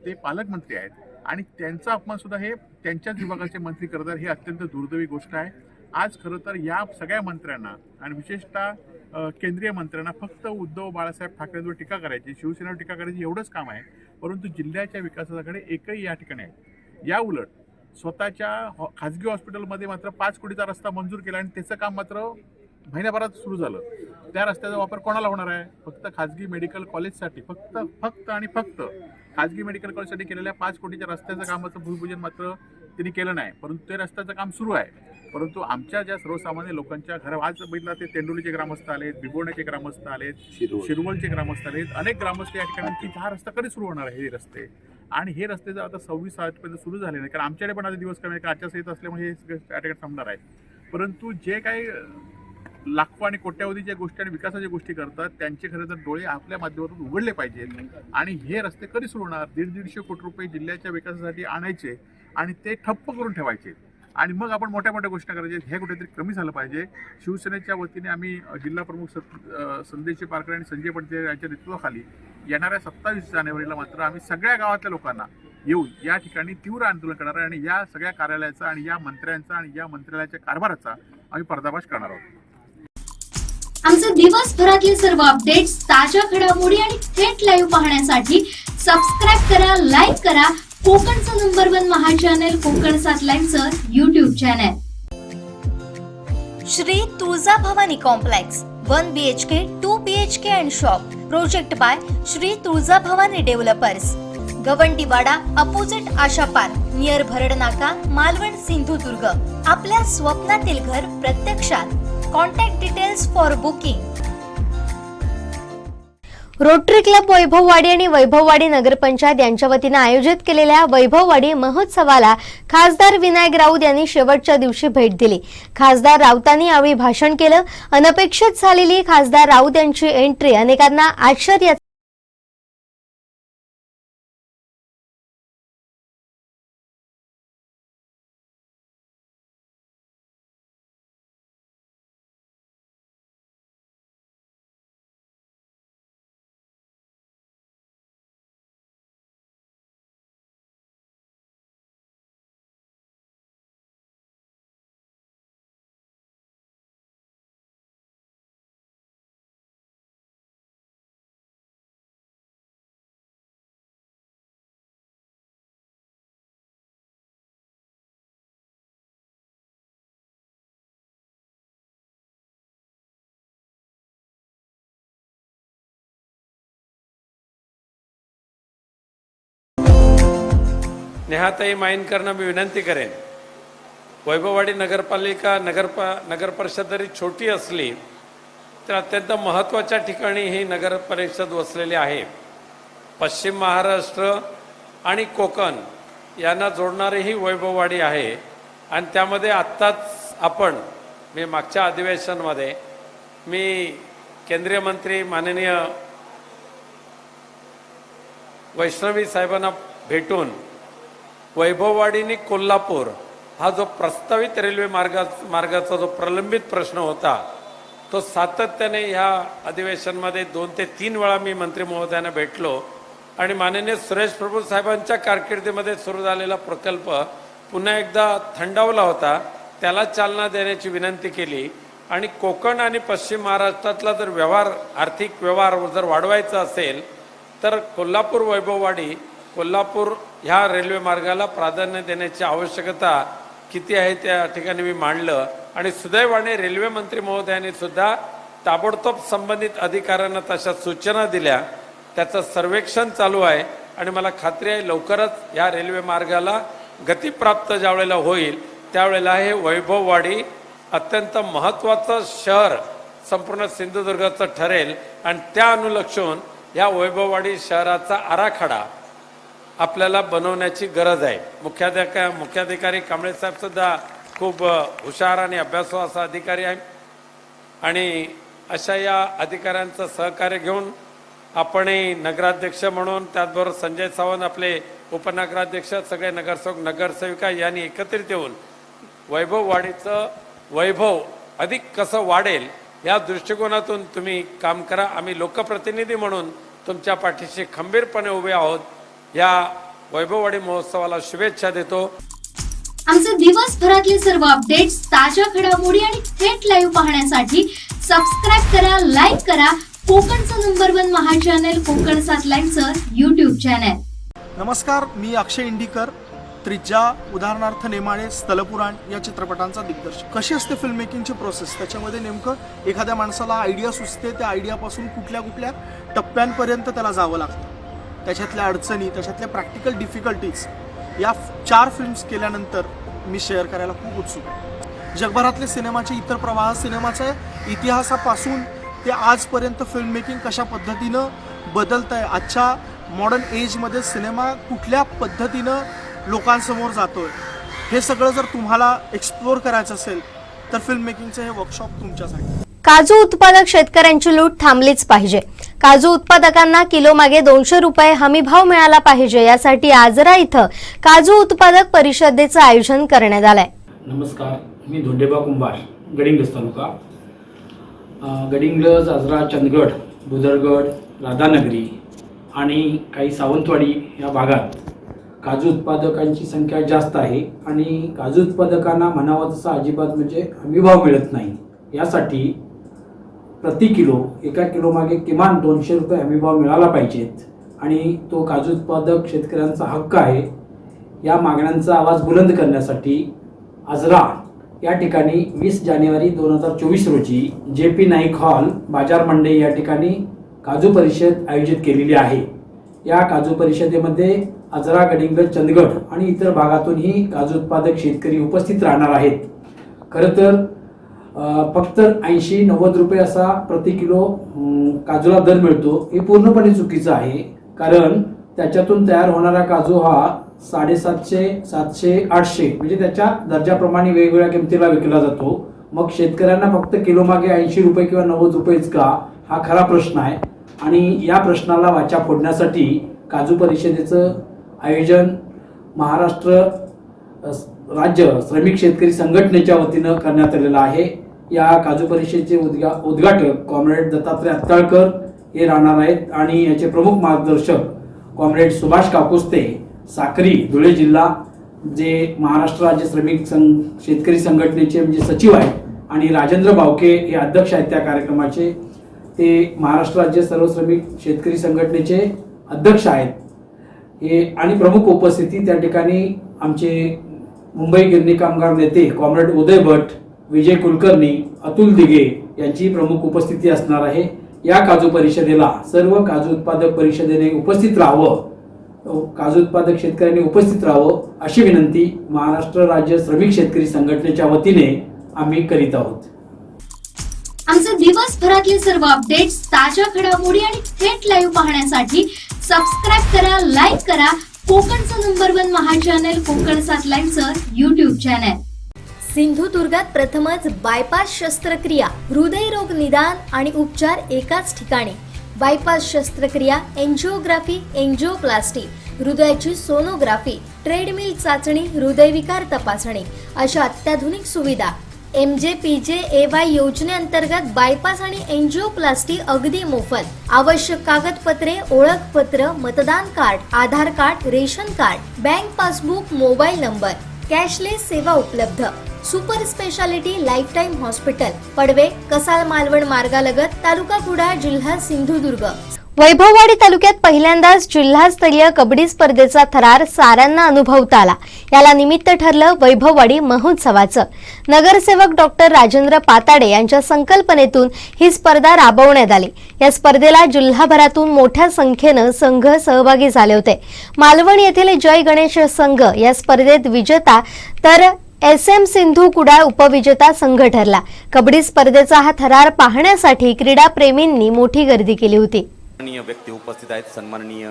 ते पालकमंत्री आहेत आणि त्यांचा अपमान सुद्धा हे त्यांच्याच विभागाचे मंत्री करतात, ही अत्यंत दुर्दैवी गोष्ट आहे. आज खरं तर या सगळ्या मंत्र्यांना आणि विशेषतः केंद्रीय मंत्र्यांना फक्त उद्धव बाळासाहेब ठाकरेंवर टीका करायची, शिवसेनेवर टीका करायची एवढंच काम आहे, परंतु जिल्ह्याच्या विकासाकडे एकही या ठिकाणी आहे. या उलट स्वतःच्या खाजगी हॉस्पिटलमध्ये मात्र 5 कोटीचा रस्ता मंजूर केला आणि त्याचं काम मात्र महिन्याभरात सुरू झालं. त्या रस्त्याचा वापर कोणाला होणार आहे? फक्त खाजगी मेडिकल कॉलेजसाठी, फक्त आणि फक्त खाजगी मेडिकल कॉलेजसाठी केलेल्या 5 कोटीच्या रस्त्याचं कामाचं भूमिपूजन मात्र त्यांनी केलं नाही, परंतु ते रस्त्याचं काम सुरू आहे. परंतु आमच्या ज्या सर्वसामान्य लोकांच्या घरा, आज बघितला ते तेंडोलीचे ग्रामस्थ आलेत, बिबोण्याचे ग्रामस्थ आलेत, शिरवळचे ग्रामस्थ आलेत, अनेक ग्रामस्थ या ठिकाणी की हा रस्ता कधी सुरू होणार आहे हे रस्ते, आणि हे रस्ते जर आता 26 आजपर्यंत सुरू झाले नाही, कारण आमच्याकडे पण आता दिवस कमी आचारसंहिता असल्यामुळे हे त्या ठिकाणी थांबणार आहे. परंतु जे काही लाखो आणि कोट्यावधीच्या गोष्टी आणि विकासाच्या गोष्टी करतात त्यांचे खरं तर डोळे आपल्या माध्यमातून उघडले पाहिजेत आणि हे रस्ते कधी सुरू होणार? 150 कोटी रुपये जिल्ह्याच्या विकासासाठी आणायचे आणि ते ठप्प करून ठेवायचे आणि मग आपण मोठ्या मोठ्या गोष्टी करायच्या, हे कुठेतरी कमी झालं पाहिजे. शिवसेनेच्या वतीने आम्ही जिल्हा प्रमुख संदेश पारकर आणि संजय पडते यांच्या नेतृत्वाखाली येणाऱ्या 27 जानेवारीला मात्र आम्ही सगळ्या गावातल्या लोकांना येऊन या ठिकाणी तीव्र आंदोलन करणार आहे आणि या सगळ्या कार्यालयाचा आणि या मंत्र्यांचा आणि या मंत्रालयाच्या कारभाराचा आम्ही पर्दाफाश करणार आहोत. आमचे दिवसभरातले सर्व अपडेट्स, ताज्या घडामोडी आणि थेट लाईव्ह पाहण्यासाठी सबस्क्राईब करा, लाईक करा कोकणचं नंबर 1 महा चॅनल कोकण 7 लाईव्हचं YouTube channel. Shri Tuljabhavani complex 1 BHK 2 BHK and shop. Project by Shri Tuljabhavani developers. Gawandiwada opposite Asha park, near Bharadnaka, Malvan, Sindhudurg. आपल्या स्वप्नातील घर प्रत्यक्षात. Contact details for booking. Rotary club Vaibhavwadi आणि वैभववाडी नगरपंचायत यांच्या वतीने आयोजित केलेल्या वैभववाडी महोत्सवाला खासदार विनायक राऊत यांनी शेवटच्या दिवशी भेट दिली. खासदार राऊतांनी यावेळी भाषण केलं. अनपेक्षित झालेली खासदार राऊत यांची एंट्री अनेकांना आश्चर्याचा नेहाताई माईनकरांना मी विनंती करेन, वैभववाडी नगरपालिका नगर परिषद जरी छोटी असली तर अत्यंत महत्त्वाच्या ठिकाणी ही नगर परिषद वसलेली आहे. पश्चिम महाराष्ट्र आणि कोकण यांना जोडणारी ही वैभववाडी आहे आणि त्यामध्ये आत्ताच मी मागच्या अधिवेशनामध्ये केंद्रीय मंत्री माननीय वैष्णवी साहेबांना भेटून वैभववाडीने कोल्हापूर हा जो प्रस्तावित रेल्वे मार्गाचा जो प्रलंबित प्रश्न होता तो सातत्याने ह्या अधिवेशनामध्ये 2 ते 3 वेळा मी मंत्री महोदयांना भेटलो आणि माननीय सुरेश प्रभू साहेबांच्या कारकिर्दीमध्ये सुरू झालेला प्रकल्प पुन्हा एकदा थंडावला होता, त्याला चालना देण्याची विनंती केली आणि कोकण आणि पश्चिम महाराष्ट्रातला जर आर्थिक व्यवहार जर वाढवायचा असेल तर कोल्हापूर वैभववाडी कोल्हापूर ह्या रेल्वे मार्गाला प्राधान्य देण्याची आवश्यकता किती आहे त्या ठिकाणी मी मांडलं आणि सुदैवाने रेल्वे मंत्री महोदयांनी सुद्धा ताबडतोब संबंधित अधिकाऱ्यांना तशा सूचना दिल्या. त्याचं सर्वेक्षण चालू आहे आणि मला खात्री आहे लवकरच या रेल्वे मार्गाला गती प्राप्त ज्यावेळेला होईल त्यावेळेला हे वैभववाडी अत्यंत महत्त्वाचं शहर संपूर्ण सिंधुदुर्गाचं ठरेल आणि त्या अनुलक्षून या वैभववाडी शहराचा आराखडा आपल्याला बनवण्याची गरज आहे. मुख्याधिकारी कांबळे साहेब सुद्धा खूप हुशार आणि अभ्यासू असा अधिकारी आहे आणि अशा या अधिकाऱ्यांचं सहकार्य घेऊन आपणही नगराध्यक्ष म्हणून त्याचबरोबर संजय सावंत आपले उपनगराध्यक्ष सगळे नगरसेवक नगरसेविका यांनी एकत्रित येऊन वैभववाडीचं वैभव अधिक कसं वाढेल या दृष्टिकोनातून तुम्ही काम करा. आम्ही लोकप्रतिनिधी म्हणून तुमच्या पाठीशी खंबीरपणे उभे आहोत. या वैभववाडी महोत्सवाला शुभेच्छा देतो. आमचे दिवसभरातले सर्व अपडेट्स, ताज्या घडामोडी आणि थेट लाईव्ह पाहण्यासाठी सबस्क्राईब करा, लाईक करा कोकणचं नंबर 1 महा चॅनल कोकण 7 लाईव्हचं यूट्यूब चॅनल. नमस्कार, मी अक्षय इंडीकर. त्रिज्या, उदाहरणार्थ नेमाळे, स्थलपुराण या चित्रपटांचा दिग्दर्शक. कशी असते फिल्म मेकिंगची प्रोसेस, त्याच्यामध्ये नेमकं एखाद्या माणसाला आयडिया सुचते, त्या आयडियापासून कुठल्या कुठल्या टप्प्यांपर्यंत त्याला जावं लागतं, त्याच्यातल्या अडचणी, त्याच्यातल्या प्रॅक्टिकल डिफिकल्टीज, या 4 फिल्म्स केल्यानंतर मी शेअर करायला खूप उत्सुक आहे. जगभरातले सिनेमाचे इतर प्रवाह, सिनेमाच्या इतिहासापासून ते आजपर्यंत फिल्म मेकिंग कशा पद्धतीनं बदलत आहे, आजच्या मॉडर्न एजमध्ये सिनेमा कुठल्या पद्धतीनं लोकांसमोर जातोय, हे सगळं जर तुम्हाला एक्सप्लोअर करायचं असेल तर फिल्म मेकिंगचं हे वर्कशॉप तुमच्यासाठी. काजू उत्पादक शेतकऱ्यांची लूट थांबलीच पाहिजे. काजू उत्पादकांना किलो मागे 200 रुपये हमी भाव मिळाला पाहिजे, यासाठी आजरा इथं काजू उत्पादक परिषदेचं आयोजन करण्यात आलंय. नमस्कार, मी धोंडेबा कुंभार, गडिंग्लज तालुका. गडिंग्लज, आजरा, चंदगड, बुदरगड, राधानगरी आणि काही सावंतवाडी या भागात काजू उत्पादकांची संख्या जास्त आहे आणि काजू उत्पादकांना म्हणावं तसं अजिबात म्हणजे हमीभाव मिळत नाही. यासाठी प्रति किलो, एका किलो मागे किमान 200 रुपये हमीभाव मिळाला पाहिजेत आणि तो काजू उत्पादक शेतकऱ्यांचा हक्क आहे. या मागण्यांचा आवाज बुलंद करण्यासाठी आजरा या ठिकाणी 20 जानेवारी 2024 रोजी JP नाईक हॉल, बाजार मंडई या ठिकाणी काजू परिषद आयोजित केलेली आहे. या काजू परिषदेमध्ये आजरा, गडिंग्लज, चंदगड आणि इतर भागातूनही काजू उत्पादक शेतकरी उपस्थित राहणार आहेत. खरं तर फक्त 80-90 रुपये असा प्रति किलो काजूला दर मिळतो, हे पूर्णपणे चुकीचं आहे. कारण त्याच्यातून तयार होणारा काजू हा 750, 700, 800 म्हणजे त्याच्या दर्जाप्रमाणे वेगवेगळ्या किमतीला विकला जातो. मग शेतकऱ्यांना फक्त किलो मागे 80 रुपये किंवा 90 रुपयेच का, हा खरा प्रश्न आहे. आणि या प्रश्नाला वाचा फोडण्यासाठी काजू परिषदेचं आयोजन महाराष्ट्र राज्य श्रमिक शेतकरी संघटनेच्या वतीनं करण्यात आलेलं आहे. या काजू परिषदेचे उद्घाटक कॉम्रेड दत्तात्रय अत्ताळकर हे राहणार आहेत आणि याचे प्रमुख मार्गदर्शक कॉम्रेड सुभाष काकुस्ते, साक्री, धुळे जिल्हा, जे महाराष्ट्र राज्य श्रमिक शेतकरी संघटनेचे म्हणजे सचिव आहेत, आणि राजेंद्र बावके हे अध्यक्ष आहेत त्या कार्यक्रमाचे. ते महाराष्ट्र राज्य सर्व श्रमिक शेतकरी संघटनेचे अध्यक्ष आहेत. हे आणि प्रमुख उपस्थिती त्या ठिकाणी आमचे मुंबई गिरणी कामगार नेते कॉम्रेड उदय भट, विजय कुलकर्णी, अतुल दिघे यांची प्रमुख उपस्थिती असणार आहे. या काजू परिषदेला सर्व काजू उत्पादक परिषदेने उपस्थित राहावं, काजू उत्पादक शेतकऱ्यांनी उपस्थित राहावं अशी विनंती महाराष्ट्र राज्य श्रमिक शेतकरी संघटनेच्या वतीने आम्ही करीत आहोत. आमचे दिवसभरातले सर्व अपडेट्स, ताज्या घडामोडी आणि थेट लाईव्ह पाहण्यासाठी सबस्क्राईब करा, लाईक करा कोकणचं नंबर 1 महा चॅनल कोकण 7 लाईव्हचं यूट्यूब चॅनल. सिंधुदुर्गात प्रथमच बायपास शस्त्रक्रिया, हृदयरोग निदान आणि उपचार एकाच ठिकाणी. बायपास शस्त्रक्रिया, एंजिओग्राफी, एंजिओप्लास्टी, हृदयाची सोनोग्राफी, ट्रेडमिल चाचणी, हृदयविकार तपासणी अशा अत्याधुनिक सुविधा. MJPJAY योजनेअंतर्गत बायपास आणि एंजिओप्लास्टी अगदी मोफत. आवश्यक कागदपत्रे, ओळखपत्र, मतदान card, Aadhaar card, ration card, bank passbook, mobile number. Cashless सेवा उपलब्ध. Super speciality life time hospital, Padve, Kasal Malvan मार्गालगत, तालुका कुडाळ, जिल्हा सिंधुदुर्ग. वैभववाडी तालुक्यात पहिल्यांदाच जिल्हास्तरीय कबड्डी स्पर्धेचा थरार साऱ्यांना अनुभवता आला. याला निमित्त ठरलं वैभववाडी महोत्सवाचं. नगरसेवक डॉक्टर राजेंद्र पाताडे यांच्या संकल्पनेतून ही स्पर्धा राबवण्यात आली. या स्पर्धेला जिल्हाभरातून मोठ्या संख्येनं संघ सहभागी झाले होते. मालवण येथील जय गणेश संघ या स्पर्धेत विजेता तर SM सिंधू कुडाळ उपविजेता संघ ठरला. कबड्डी स्पर्धेचा हा थरार पाहण्यासाठी क्रीडाप्रेमींनी मोठी गर्दी केली होती. सन्माननीय व्यक्ती उपस्थित आहेत. सन्माननीय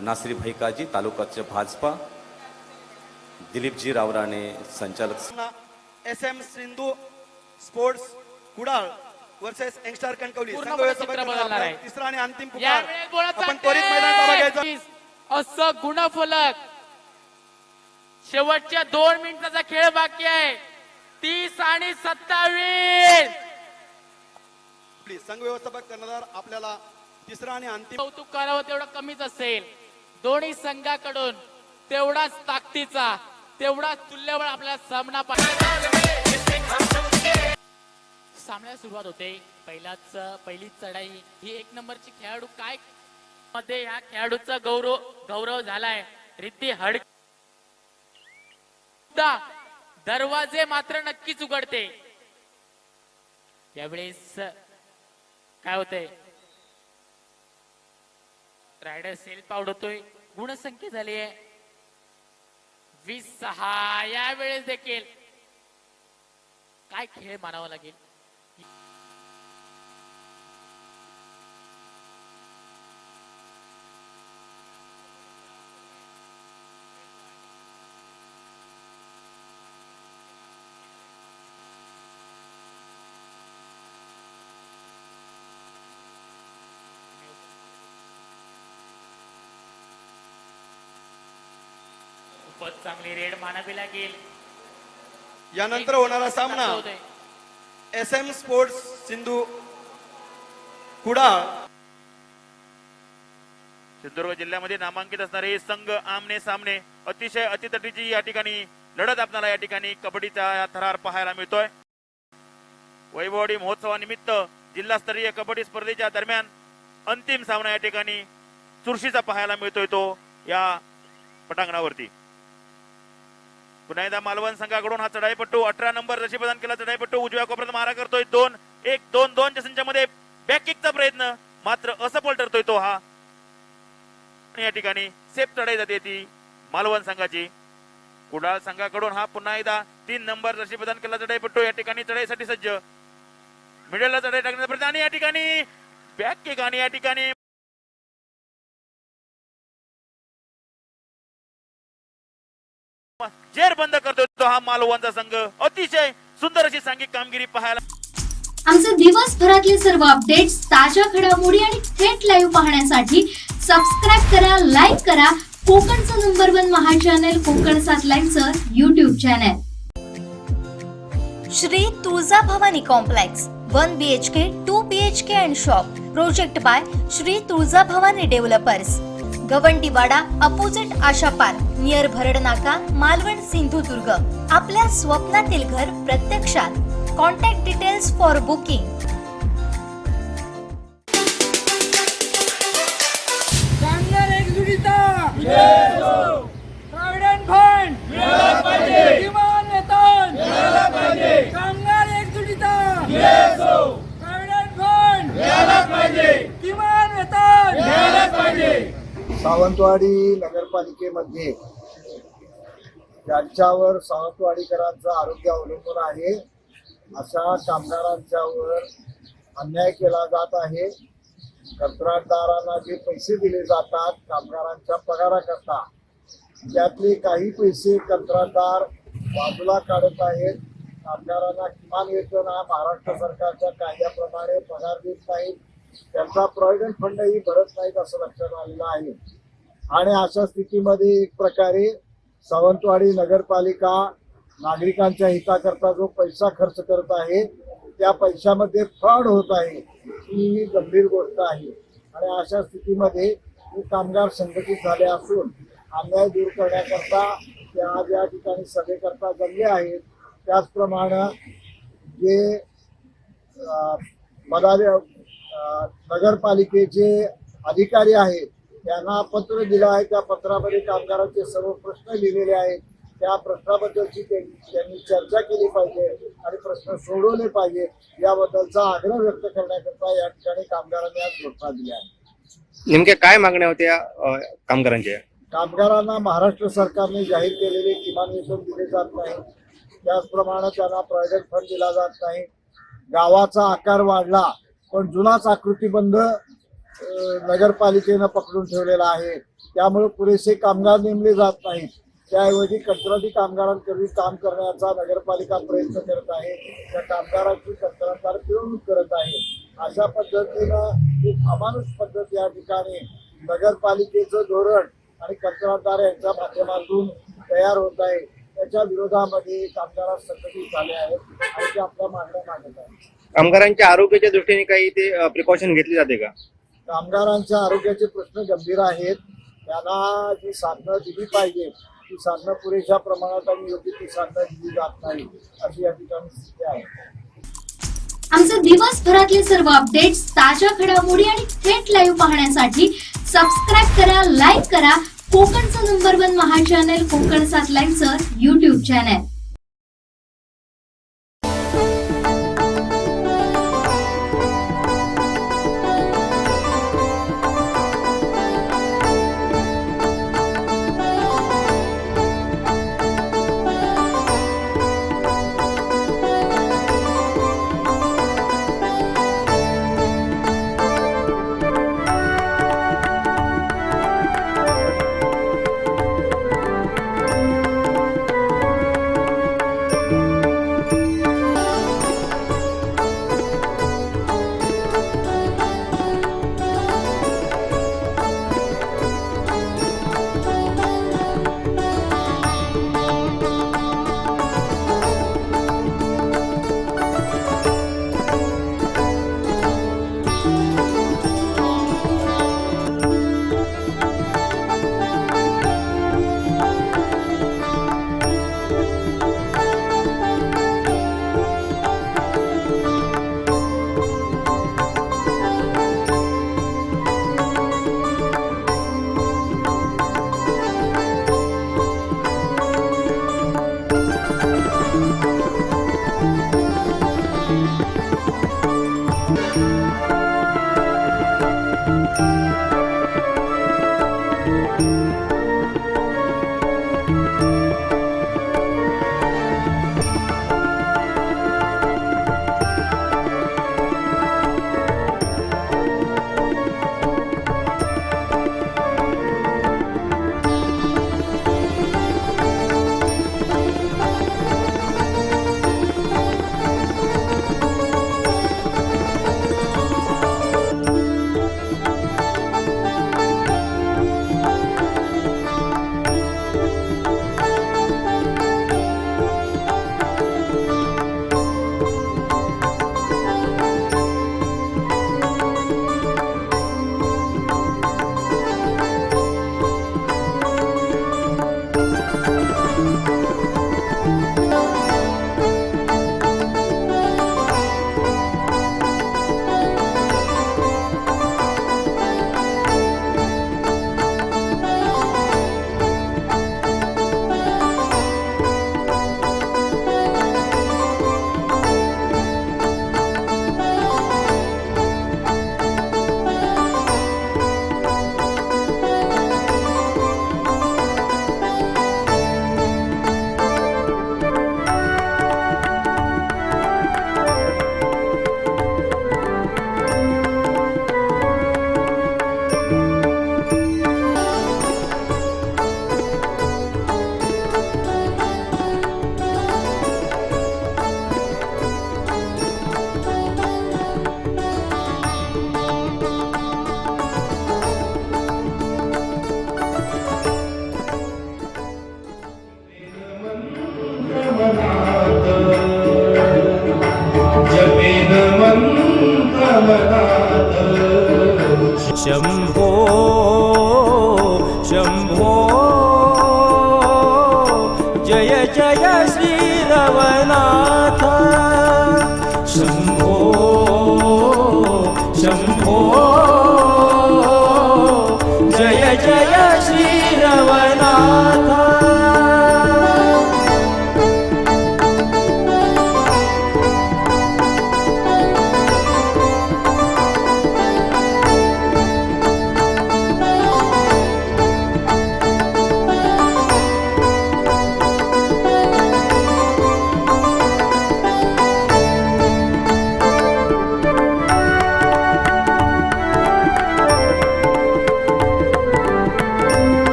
नासरी भाई काजी, तालुकाचे भाजपा, दिलीपजी रावराणे संचालक. SM Sindhu sports Kudal versus youngster Kankavli संघ तिसरा आणि अंतिम पुकार. आपण त्वरित मैदान बघायचं. असं गुणफलक शेवटच्या 2 मिनिटाचा खेळ बाकी आहे. 30 आणि 27 संघ व्यवस्थापक कर्णधार आपल्याला तिसरा आणि अंतिम कौतुक करावं तेवढं कमीच असेल. दोन्ही संघाकडून तेवढाच ताकदीचा, तेवढाच तुल्यबळ आपल्याला सामना सामन्याला सुरुवात होते. पहिली चढाई ही 1 नंबरची खेळाडू काय मध्ये या खेळाडूचा गौरव झालाय. रिद्धी हड दरवाजे मात्र नक्कीच उघडते. यावेळेस काय होतंय, रायडर सेल्फ आउट होतोय. गुणसंख्या झाली आहे 20-6. यावेळेस देखील काय खेळ मानावा लागेल. खूपच चांगली रेड मानावी लागेल. यानंतर होणारा सामना SM स्पोर्ट्स सिंधू कुडाळ. सिंधुदुर्ग जिल्ह्यामध्ये नामांकित असणारे संघ आमने सामने, अतिशय अतितटीची या ठिकाणी लढत आपल्याला या ठिकाणी कबड्डीचा थरार पाहायला मिळतोय. वैभववाडी महोत्सवानिमित्त जिल्हास्तरीय कबड्डी स्पर्धेच्या दरम्यान अंतिम सामना या ठिकाणी चुरशीचा पाहायला मिळतोय तो या पटांगणावरती. पुन्हा एकदा मालवण संघाकडून हा चढाईपट्टू 18 नंबर रशी प्रदान केला. चढाईपट्टू उजव्या कोपऱ्यात मारा करतोय. 2-1-2-2च्या संचामध्ये बॅक किकचा प्रयत्न मात्र असफल ठरतोय तो. हा या ठिकाणी सेफ चढाई जाते ती मालवण संघाची. कुडाळ संघाकडून हा पुन्हा एकदा 3 नंबर रशी प्रदान केला चढाईपट्टू या ठिकाणी चढाईसाठी सज्ज. मिडलला चढाई टाकण्याचा प्रयत्न आणि या ठिकाणी बॅक किक आणि या ठिकाणी जेर बंद करतोय तो हा मालवणचा संघ. अतिशय सुंदर अशी सांघिक कामगिरी पाहायला. आमचे दिवसभरातले सर्व अपडेट्स, ताज्या घडामोडी आणि थेट लाईव्ह पाहण्यासाठी सबस्क्राईब करा, लाईक करा कोकणचं नंबर 1 महा चॅनल कोकण 7 लाईव्हचं YouTube channel. Shri Tuljabhavani complex 1 BHK 2 BHK and shop. Project by Shri Tuljabhavani developers. Gawandiwada opposite Asha park, near Bharad Naka, Malvan, Sindhudurg. आपल्या स्वप्नातील घर प्रत्यक्षात. Contact details for booking. कामगार एकजुटीचा प्रॉव्हिडंट फंड मिळाला पाहिजे. किमान वेतन मिळाला पाहिजे. कामगार एकजुटीचा प्रॉव्हिडंट फंड मिळाला पाहिजे. किमान वेतन मिळाला पाहिजे. सावंतवाडी नगरपालिकेमध्ये ज्यांच्यावर सावंतवाडीकरांचं आरोग्य अवलंबून आहे अशा कामगारांच्यावर अन्याय केला जात आहे. कंत्राटदारांना जे पैसे दिले जातात कामगारांच्या पगाराकरता, त्यातले काही पैसे कंत्राटदार बाजूला काढत आहेत. कामगारांना किमान वेतन हा महाराष्ट्र सरकारच्या कायद्याप्रमाणे पगार देत नाहीत. त्यांचा प्रॉव्हिडंट फंडही भरत नाहीत असं लक्षात आलेलं आहे. आणि अशा स्थितीमध्ये एक प्रकारे सावंतवाडी नगरपालिका नागरिकांच्या हिताकरता जो पैसा खर्च करत आहे त्या पैशामध्ये फ्रॉड होत आहे ही गंभीर गोष्ट आहे. आणि अशा स्थितीमध्ये हे कामगार संघटित झाले असून अन्याय दूर करण्याकरता ते आज या ठिकाणी सभेकरता जमले आहेत. त्याचप्रमाणे जे नगरपालिकेचे अधिकारी आहेत त्यांना पत्र दिलं आहे. त्या पत्रामध्ये कामगारांचे सर्व प्रश्न लिहिलेले आहेत. त्या प्रश्नाबद्दलची त्यांनी चर्चा केली पाहिजे आणि प्रश्न सोडवले पाहिजे याबद्दलचा आग्रह व्यक्त करण्याकरता या ठिकाणी कामगारांनी आज घोषणा दिली आहे. नेमक्या काय मागण्या होत्या कामगारांच्या? कामगारांना महाराष्ट्र सरकारने जाहीर केलेले किमान वेतन दिले जात नाही. त्याचप्रमाणे त्यांना प्रॉव्हिडंट फंड दिला जात नाही. गावाचा आकार वाढला पण जुनाच आकृतीबंध नगरपालिकेनं पकडून ठेवलेला आहे. त्यामुळे पुरेसे कामगार नेमले जात नाहीत. त्याऐवजी कंत्राटी कामगारांकरवी काम करण्याचा नगरपालिका प्रयत्न करत आहे. त्या कामगारांची कंत्राटदार पिळवणूक करत आहे. अशा पद्धतीनं एक अमानुष पद्धत या ठिकाणी नगरपालिकेचं धोरण आणि कंत्राटदार यांच्या माध्यमातून तयार होत आहे. त्याच्या विरोधामध्ये कामगार संघटित झाले आहेत आणि ते आपल्या मागण्या मागत आहेत. कामगारांच्या आरोग्याच्या दृष्टीने काही ते प्रिकॉशन घेतली जाते का? कामगारांच्या आरोग्याचे प्रश्न गंभीर आहेत. त्यांना जी साधनं दिली पाहिजे ती साधनं पुरेशा प्रमाणात आणि योग्य ती साधनं दिली जात नाही अशी या ठिकाणी स्थिती आहे. आमचे दिवसभरातले सर्व अपडेट्स, ताज्या घडामोडी आणि थेट लाईव्ह पाहण्यासाठी सबस्क्राईब करा, लाईक करा कोकणचं नंबर 1 महा चॅनल कोकण 7 लाईव्हचं YouTube चॅनल. शंभो शंभो जय जय श्री रवनाथ शंभो शंभो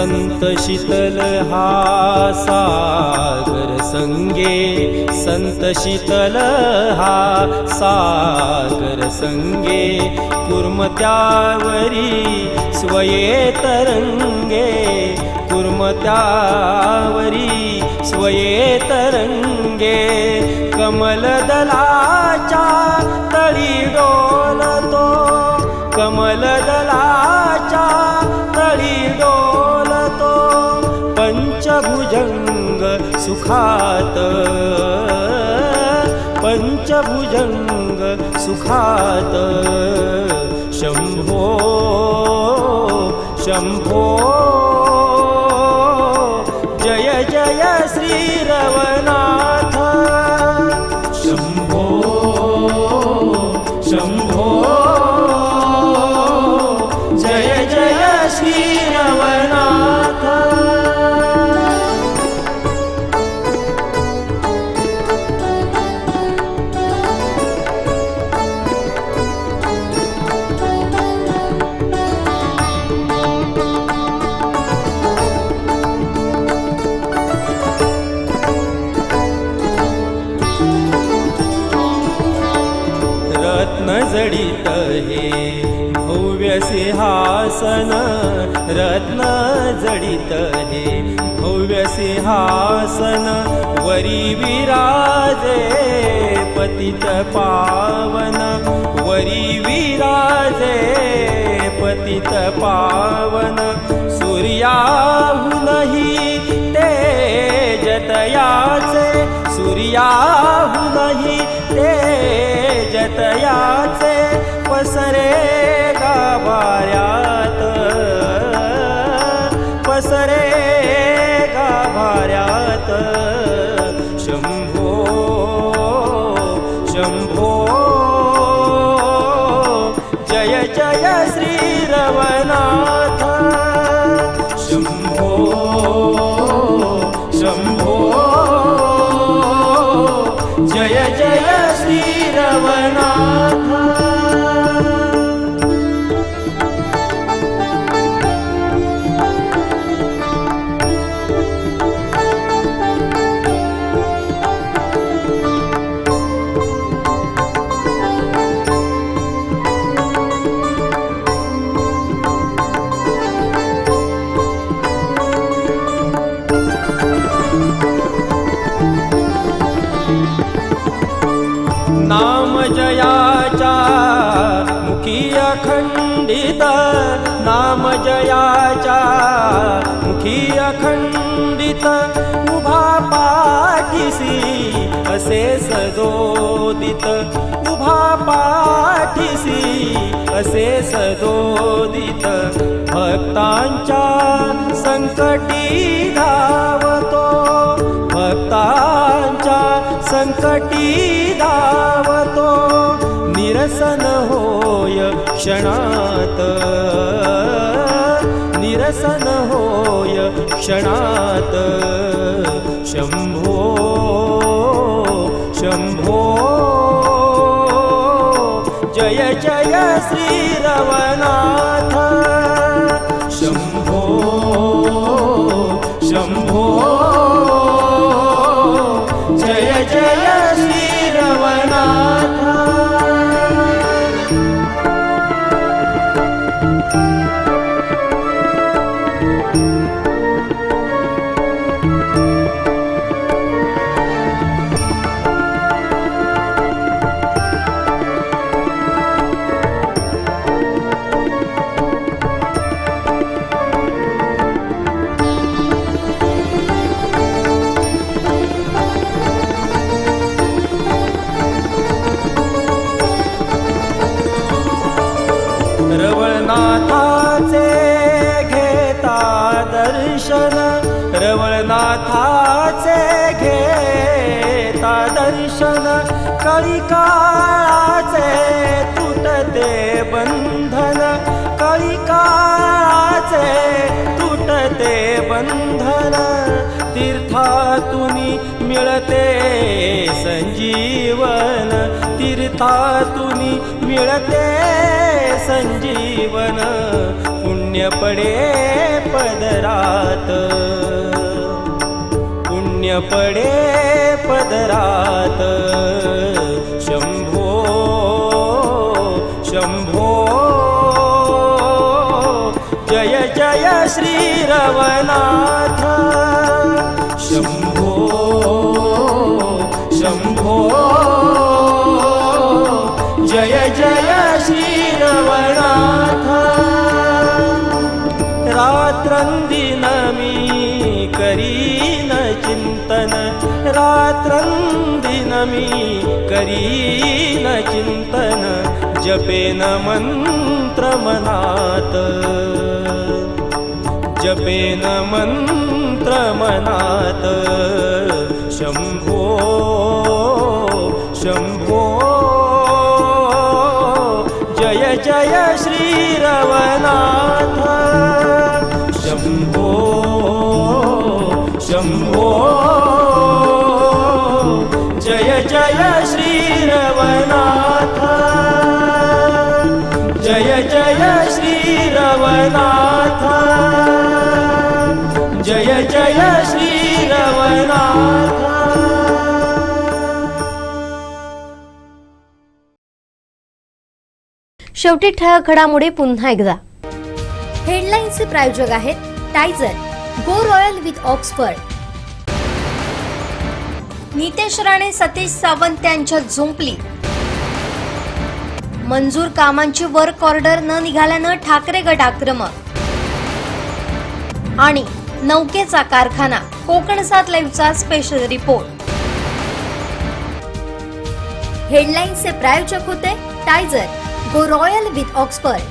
संत शीतल हा सागर संगे, संत शीतल हा सागर संगे, कुर्मत्यावरी स्वये तरंगे, कुर्मत्यावरी स्वये तरंगे, कमलदलाच्या तळी डोलतो, कमलदलाच्या तळी डोलतो, पंचभुजंग सुखात, पंचभुजंग सुखात, शंभो शंभो जय जय श्री रवनाथ, शंभो शंभो जय जय श्री रवनाथ. रत्न जडित हे भव्य सिंहासन, रत्न जडित हे भव्य सिंहासन, वरी विराजे पतित पावन, वरी विराजे पतित पावन, सूर्याहुनही तेज तयाचे, सूर्याहुनही तेज तयाचे, पसरे गाभाऱ्यात, पसरे गाभाऱ्यात, शंभो शंभो जय जय श्री रवनाथ, शंभो शंभो जय जय श्री रवनाथ. नाम जयाच्या मुखी अखंडित, नाम जयाच्या मुखी अखंडित, उभा पाठीसी असे सदोदित, उभा पाठीसी असे सदोदित, भक्तांच्या संकटी धावतो, भक्तांच्या संकटी धावतो, निरसन होय क्षणात, निरसन होय क्षणात, शंभो शंभो जय जय श्री रवनाथ, शंभो शंभो जय जय श्री रवनाथ. रवळनाथाचे घेता दर्शन, रवळनाथाचे घेता दर्शन, कळिकाचे तुटते बंधन, कळिकाचे तुटते बंधन, तीर्थातुनी मिळते संजीवन, तीर्थातुनी मिळते संजीवन, पुण्य पुण्य पडे पदरात, पुण्य पडे पदरात. शंभो शंभो जय जय श्री रवनाथ. शंभो शंभो जय जय श्री रवनाथ. रात्रंदिनमी करीन चिंतन, रात्रंदिनमी करीन चिंतन. जपेन मंत्र मनात, जपेन मंत्र मनात. शंभो शंभो जय जय श्री रवनाथ. शंभो शंभो जय जय श्री रवनाथ. जय जय श्री रवनाथ. जय जय श्री रवनाथ. शेवटी ठळक घडामोडी पुन्हा एकदा. हेडलाईन्सचे प्रायोजक आहेत टायझर, go royal with Oxford. Nitesh Rane, Satish Sawant यांच्यात झुंपली. मंजूर कामांची वर्क ऑर्डर न निघाल्यानं ठाकरे गट आक्रमक. आणि नौकेचा कारखाना, कोकण 7 लाईव्हचा स्पेशल रिपोर्ट. हेडलाईन्सचे प्रायोजक होते टायझर, गो रॉयल विथ ऑक्सफर्ड.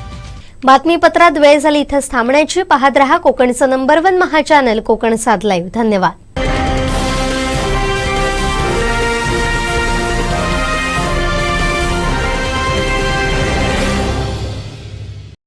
बातमीपत्रात वेळ झाली इथंच थांबण्याची. पाहत रहा कोकणचं नंबर 1 महा चॅनल कोकण 7 लाईव्ह. धन्यवाद.